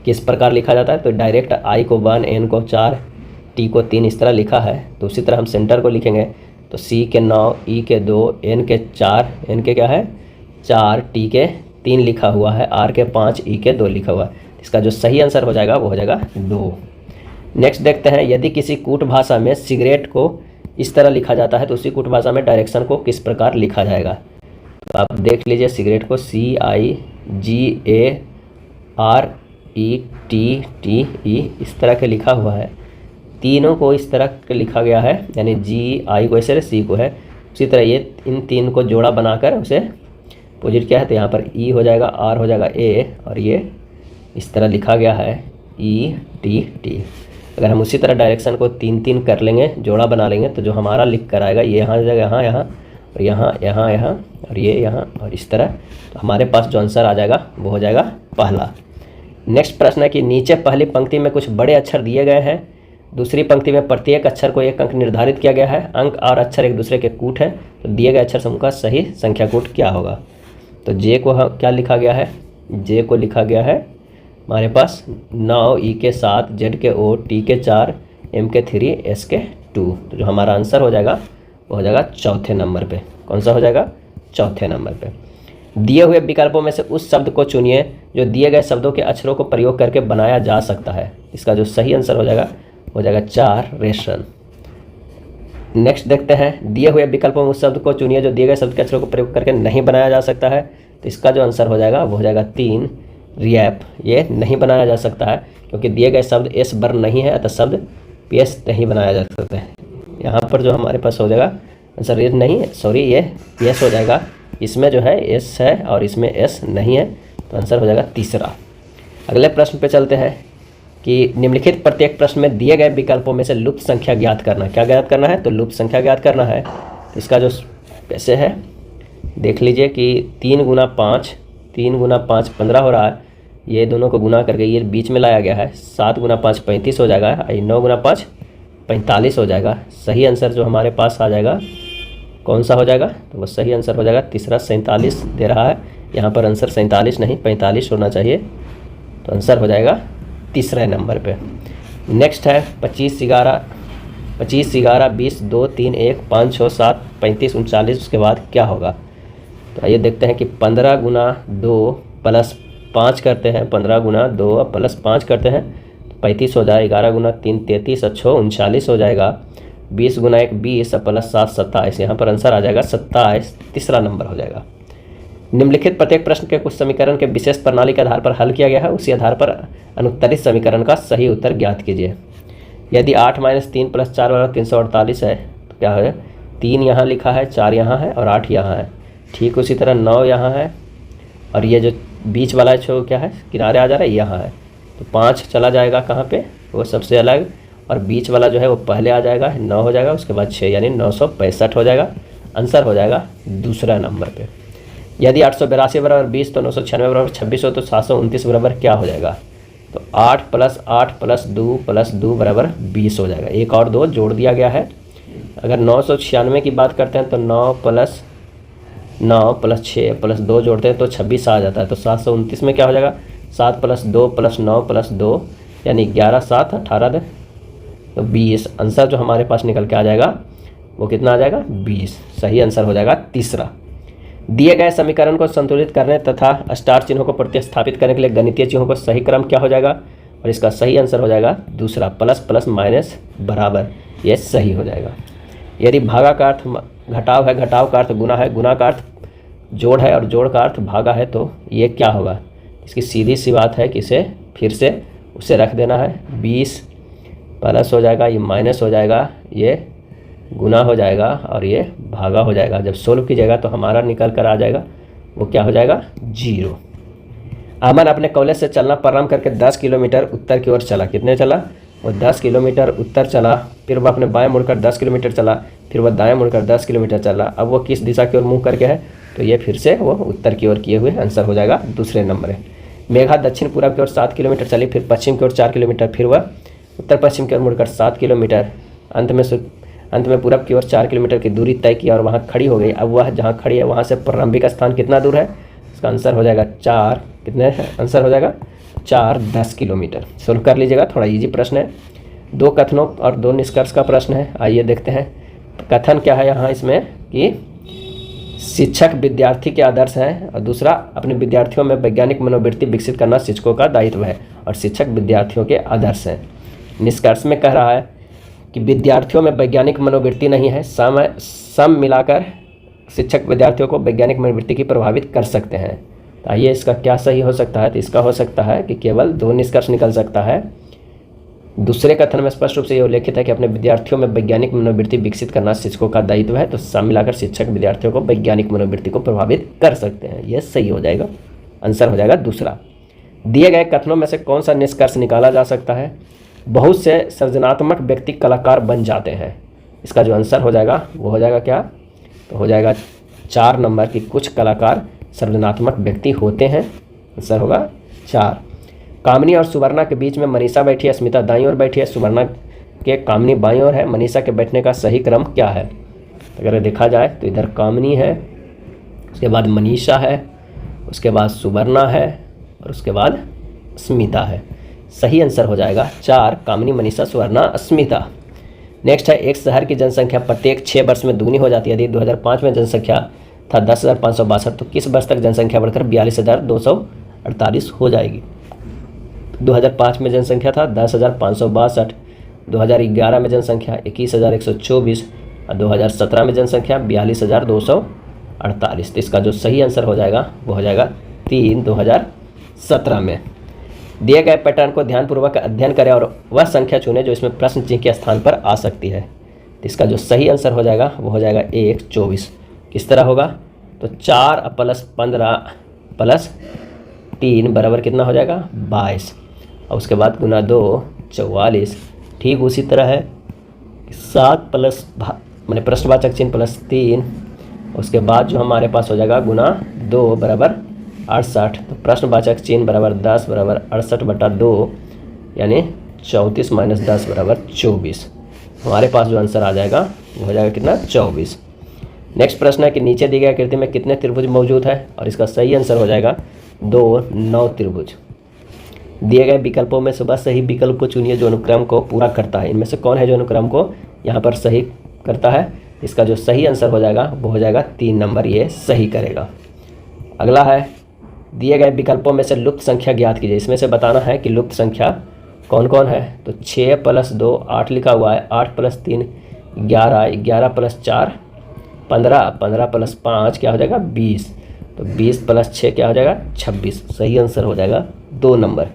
किस प्रकार लिखा जाता है? तो डायरेक्ट I को 1, N को 4, T को 3 इस तरह लिखा है। तो उसी तरह हम सेंटर को लिखेंगे तो C के 9, E के 2, N के 4, N के क्या है 4, T के 3 लिखा हुआ है, R के 5, E के 2 लिखा हुआ है। इसका जो सही आंसर हो जाएगा वो हो जाएगा 2। नेक्स्ट देखते हैं, यदि किसी कूट भाषा में सिगरेट को इस तरह लिखा जाता है तो उसी कूट भाषा में डायरेक्शन को किस प्रकार लिखा जाएगा? तो आप देख लीजिए, सिगरेट को CIGARETTE इस तरह के लिखा हुआ है। तीनों को इस तरह के लिखा गया है, यानी GI को ऐसे, C को है उसी तरह ये इन तीन को जोड़ा बनाकर उसे पोजिट किया है। तो यहाँ पर E हो जाएगा, R हो जाएगा A, और ये इस तरह लिखा गया है ETT। अगर हम उसी तरह डायरेक्शन को 3-3 कर लेंगे, जोड़ा बना लेंगे, तो जो हमारा लिख कर आएगा ये यहाँ जाएगा, यहाँ यहाँ और यहाँ यहाँ और ये यहाँ और इस तरह, तो हमारे पास जो आंसर आ जाएगा वो हो जाएगा पहला। नेक्स्ट प्रश्न है कि नीचे पहली पंक्ति में कुछ बड़े अक्षर दिए गए हैं, दूसरी पंक्ति में प्रत्येक अक्षर को 1 अंक निर्धारित किया गया है। अंक और अक्षर एक दूसरे के कूट है, तो दिए गए अक्षर समूह का सही संख्या कूट क्या होगा? तो J को क्या लिखा गया है? J को लिखा गया है हमारे पास 9, E के 7, Z के O, T के 4, M के 3, S के 2। तो जो हमारा आंसर हो जाएगा वो हो जाएगा चौथे नंबर पे। कौन सा हो जाएगा? चौथे नंबर पे। दिए हुए विकल्पों में से उस शब्द को चुनिए जो दिए गए शब्दों के अक्षरों को प्रयोग करके बनाया जा सकता है। इसका जो सही आंसर हो जाएगा 4, रेशन। नेक्स्ट देखते हैं, दिए हुए विकल्पों में उस शब्द को चुनिए जो दिए गए शब्द के अक्षरों को प्रयोग करके नहीं बनाया जा सकता है। तो इसका जो आंसर हो जाएगा वो हो जाएगा 3, रिएप। ये नहीं बनाया जा सकता है क्योंकि दिए गए शब्द एस वर्ण नहीं है, अतः शब्द PS नहीं बनाया जा सकता है। यहाँ पर जो हमारे पास हो जाएगा आंसर ये नहीं है, सॉरी ये PS हो जाएगा। इसमें जो है S है और इसमें S नहीं है, तो आंसर हो जाएगा तीसरा। अगले प्रश्न पे चलते हैं कि निम्नलिखित प्रत्येक प्रश्न में दिए गए विकल्पों में से लुप्त संख्या ज्ञात करना। क्या ज्ञात करना है? तो लुप्त संख्या ज्ञात करना है। तो इसका जो कैसे है देख लीजिए कि 3 गुना 5 15 हो रहा है। ये दोनों को गुना करके ये बीच में लाया गया है। 7 गुना 5 35 हो जाएगा, 9 गुना 5 45 हो जाएगा। सही आंसर जो हमारे पास आ जाएगा कौन सा हो जाएगा? तो वो सही आंसर हो जाएगा तीसरा, 47 दे रहा है। यहाँ पर आंसर 47 नहीं 45 होना चाहिए, तो आंसर हो जाएगा तीसरे नंबर पे। नेक्स्ट है 25, 11, 20, 2, 3, 1, 5, 6, 7, 35, 39। उसके बाद क्या होगा? तो आइए देखते हैं कि 15 गुना 2 प्लस 5 करते हैं, 15 गुना 2 प्लस 5 करते हैं तो 35 हो जाएगा। 11 गुना 3 33 और 6 39 हो जाएगा। 20 गुना 1 20 प्लस 7 27। यहाँ पर आंसर आ जाएगा 27, तीसरा नंबर हो जाएगा। निम्नलिखित प्रत्येक प्रश्न के कुछ समीकरण के विशेष प्रणाली के आधार पर हल किया गया है, उसी आधार पर अनुत्तरित समीकरण का सही उत्तर ज्ञात कीजिए। यदि 8 - 3 + 4 = 348 है तो क्या है? 3 यहाँ लिखा है, 4 यहाँ है और 8 यहाँ है। ठीक उसी तरह 9 यहाँ है और ये जो बीच वाला है क्या है, किनारे आ जा रहा है, यहाँ है। तो 5 चला जाएगा कहाँ पे? वो सबसे अलग, और बीच वाला जो है वो पहले आ जाएगा, 9 हो जाएगा, उसके बाद 6 यानी 965 हो जाएगा। आंसर हो जाएगा दूसरा नंबर पे। यदि 882 = 20 तो 996 = 26 हो तो 729 बराबर क्या हो जाएगा? तो 8 + 8 + 2 + 2 = 20 हो जाएगा। एक और 2 जोड़ दिया गया है। अगर 996 की बात करते हैं तो 9 + 6 + 2 जोड़ते हैं तो 26 आ जाता है। तो 729 में क्या हो जाएगा? 7 + 2 + 9 + 2 यानी 11 7 18 तो 20। आंसर जो हमारे पास निकल के आ जाएगा वो कितना आ जाएगा? 20। सही आंसर हो जाएगा तीसरा। दिए गए समीकरण को संतुलित करने तथा स्टार चिन्हों को प्रतिस्थापित करने के लिए गणितीय चिन्हों को सही क्रम क्या हो जाएगा? और इसका सही आंसर हो जाएगा दूसरा, प्लस प्लस माइनस बराबर। ये सही हो जाएगा। यदि भागा का अर्थ घटाव है, घटाव का अर्थ गुना है, गुना का अर्थ जोड़ है और जोड़ का अर्थ भागा है, तो ये क्या होगा? इसकी सीधी सी बात है कि इसे फिर से उसे रख देना है। 20 प्लस हो जाएगा, ये माइनस हो जाएगा, ये गुना हो जाएगा और ये भागा हो जाएगा। जब सोल्व कीजिएगा तो हमारा निकल कर आ जाएगा वो क्या हो जाएगा? 0। अमन अपने कॉलेज से चलना प्रारंभ करके 10 किलोमीटर उत्तर की ओर चला। कितने चला? वो 10 किलोमीटर उत्तर चला। फिर वह अपने बाएं मुड़कर 10 किलोमीटर चला। फिर वह दाएं मुड़कर 10 किलोमीटर चला। अब वो किस दिशा की ओर मुँह करके है? तो ये फिर से वो उत्तर की ओर किए हुए आंसर हो जाएगा दूसरे नंबर है। मेघा दक्षिण पूर्व की ओर 7 किलोमीटर चली, फिर पश्चिम की ओर 4 किलोमीटर, फिर वह उत्तर पश्चिम की ओर मुड़कर 7 किलोमीटर, अंत में पूरब की ओर 4 किलोमीटर की दूरी तय की और वहाँ खड़ी हो गई। अब वह जहाँ खड़ी है वहाँ से प्रारंभिक स्थान कितना दूर है? इसका आंसर हो जाएगा 4, कितने आंसर हो जाएगा 4 10 किलोमीटर। सोल्व कर लीजिएगा, थोड़ा इजी प्रश्न है। 2 कथनों और 2 निष्कर्ष का प्रश्न है। आइए देखते हैं कथन क्या है यहाँ इसमें कि शिक्षक विद्यार्थी के आदर्श हैं, और दूसरा अपने विद्यार्थियों में वैज्ञानिक मनोवृत्ति विकसित करना शिक्षकों का दायित्व है, और शिक्षक विद्यार्थियों के आदर्श हैं। निष्कर्ष में कह रहा है कि विद्यार्थियों में वैज्ञानिक मनोवृत्ति नहीं है, सम मिलाकर शिक्षक विद्यार्थियों को वैज्ञानिक मनोवृत्ति की प्रभावित कर सकते हैं। तो आइए इसका क्या सही हो सकता है? तो इसका हो सकता है कि केवल 2 निष्कर्ष निकल सकता है। दूसरे कथन में स्पष्ट रूप से ये उल्लेखित है कि अपने विद्यार्थियों में वैज्ञानिक मनोवृत्ति विकसित करना शिक्षकों का दायित्व है, तो सब मिलाकर शिक्षक विद्यार्थियों को वैज्ञानिक मनोवृत्ति को प्रभावित कर सकते हैं। यह सही हो जाएगा, आंसर हो जाएगा दूसरा। दिए गए कथनों में से कौन सा निष्कर्ष निकाला जा सकता है? बहुत से सृजनात्मक व्यक्ति कलाकार बन जाते हैं। इसका जो आंसर हो जाएगा वो हो जाएगा क्या? तो हो जाएगा 4 नंबर की कुछ कलाकार सृजनात्मक व्यक्ति होते हैं, आंसर होगा 4। कामनी और सुवर्णा के बीच में मनीषा बैठी है, स्मिता दाईं ओर बैठी है, सुवर्णा के कामनी बाईं ओर है, मनीषा के बैठने का सही क्रम क्या है? अगर देखा जाए तो इधर कामनी है, उसके बाद मनीषा है, उसके बाद सुवर्णा है और उसके बाद स्मिता है। सही आंसर हो जाएगा 4 कामनी, मनीषा, सुवर्णा, स्मिता। नेक्स्ट है एक शहर की जनसंख्या प्रत्येक 6 वर्ष में दुगनी हो जाती है। यदि 2005 में जनसंख्या था 10,562 तो किस वर्ष तक जनसंख्या बढ़कर 42,248 हो जाएगी? 2005 में जनसंख्या था 10,562, 2011 में जनसंख्या 21,124 और 2017 में जनसंख्या 42,248। तो इसका जो सही आंसर हो जाएगा वो हो जाएगा 3 2017 में। दिए गए पैटर्न को ध्यानपूर्वक अध्ययन करें और वह संख्या चुनें जो इसमें प्रश्न चिन्ह के स्थान पर आ सकती है। तो इसका जो सही आंसर हो जाएगा वो हो जाएगा 1 24। किस तरह होगा? तो 4 + 15 + 3 बराबर कितना हो जाएगा? 22, और उसके बाद गुना 2 44। ठीक उसी तरह है 7 प्लस मैंने प्रश्नवाचक चिन्ह प्लस 3, उसके बाद जो हमारे पास हो जाएगा गुना 2 बराबर 68। तो प्रश्नवाचक चिन्ह बराबर 10 बराबर 68/2 यानी 34 - 10 बराबर 24। हमारे पास जो आंसर आ जाएगा वो हो जाएगा कितना? 24। नेक्स्ट प्रश्न है कि नीचे दी गई आकृति में कितने त्रिभुज मौजूद है? और इसका सही आंसर हो जाएगा 2 9 त्रिभुज। दिए गए विकल्पों में से बस सही विकल्प को चुनिए जो अनुक्रम को पूरा करता है। इनमें से कौन है जो अनुक्रम को यहाँ पर सही करता है? इसका जो सही आंसर हो जाएगा वो हो जाएगा 3 नंबर, ये सही करेगा। अगला है दिए गए विकल्पों में से लुप्त संख्या ज्ञात कीजिए। इसमें से बताना है कि लुप्त संख्या कौन कौन है। तो 6 + 2 8 लिखा हुआ है, 8 + 3 11, 11 + 4 15, 15 + 5 क्या हो जाएगा? 20। तो 20 + 6 क्या हो जाएगा? 26। सही आंसर हो जाएगा 2 नंबर।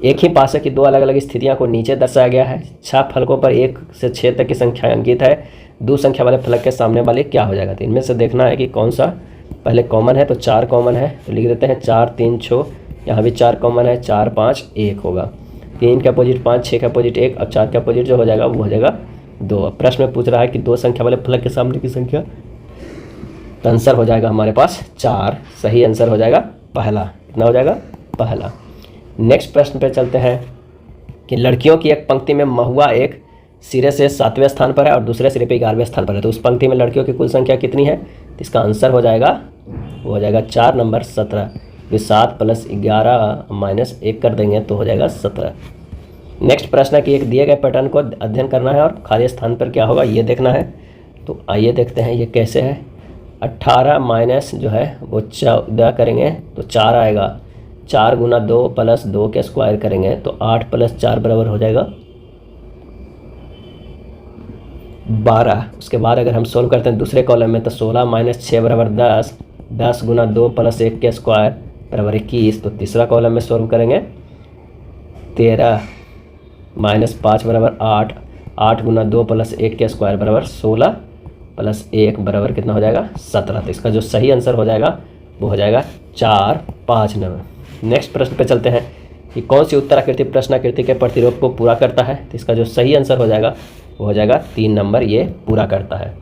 एक ही पासे की 2 अलग अलग स्थितियां को नीचे दर्शाया गया है। 6 फलकों पर 1 से 6 तक की संख्या अंकित है। 2 संख्या वाले फलक के सामने वाले क्या हो जाएगा? तो इनमें से देखना है कि कौन सा पहले कॉमन है। तो 4 कॉमन है, तो लिख देते हैं 4 3 6। यहाँ भी 4 कॉमन है, 4 5 1 होगा। 3 का अपोजिट 5, 6 का अपोजिट 1, अब 4 का अपोजिट जो हो जाएगा वो हो जाएगा 2। अब प्रश्न में पूछ रहा है कि 2 संख्या वाले फलक के सामने की संख्या, तो आंसर हो जाएगा हमारे पास 4। सही आंसर हो जाएगा पहला। कितना हो जाएगा? पहला। नेक्स्ट प्रश्न पे चलते हैं कि लड़कियों की एक पंक्ति में महुआ एक सिरे से 7वें स्थान पर है और दूसरे सिरे पे 11वें स्थान पर है। तो उस पंक्ति में लड़कियों की कुल संख्या कितनी है? तो इसका आंसर हो जाएगा वो हो जाएगा 4 नंबर 17। फिर 7 + 11 - 1 कर देंगे तो हो जाएगा 17। नेक्स्ट प्रश्न है कि एक दिए गए पैटर्न को अध्ययन करना है और खाली स्थान पर क्या होगा ये देखना है। तो आइए देखते हैं ये कैसे है। 18 माइनस जो है वो 14 करेंगे तो 4 आएगा। 4 × 2 + 2 के स्क्वायर करेंगे तो 8 + 4 बराबर हो जाएगा 12। उसके बाद अगर हम सोल्व करते हैं दूसरे कॉलम में तो 16 - 6 बराबर 10, 10 × 2 + 1 के स्क्वायर बराबर 21। तो तीसरा कॉलम में सोल्व करेंगे 13 - 5 बराबर 8, 8 × 2 + 1 के स्क्वायर बराबर 16 + 1 बराबर कितना हो जाएगा? 17। तो इसका जो सही आंसर हो जाएगा वो हो जाएगा 4 5 नंबर। नेक्स्ट प्रश्न पे चलते हैं कि कौन सी उत्तराकृति प्रश्नाकृति के प्रतिरूप को पूरा करता है। तो इसका जो सही आंसर हो जाएगा वो हो जाएगा 3 नंबर, ये पूरा करता है।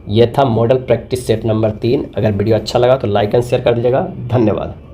ये था मॉडल प्रैक्टिस सेट नंबर 3। अगर वीडियो अच्छा लगा तो लाइक एंड शेयर कर दीजिएगा। धन्यवाद।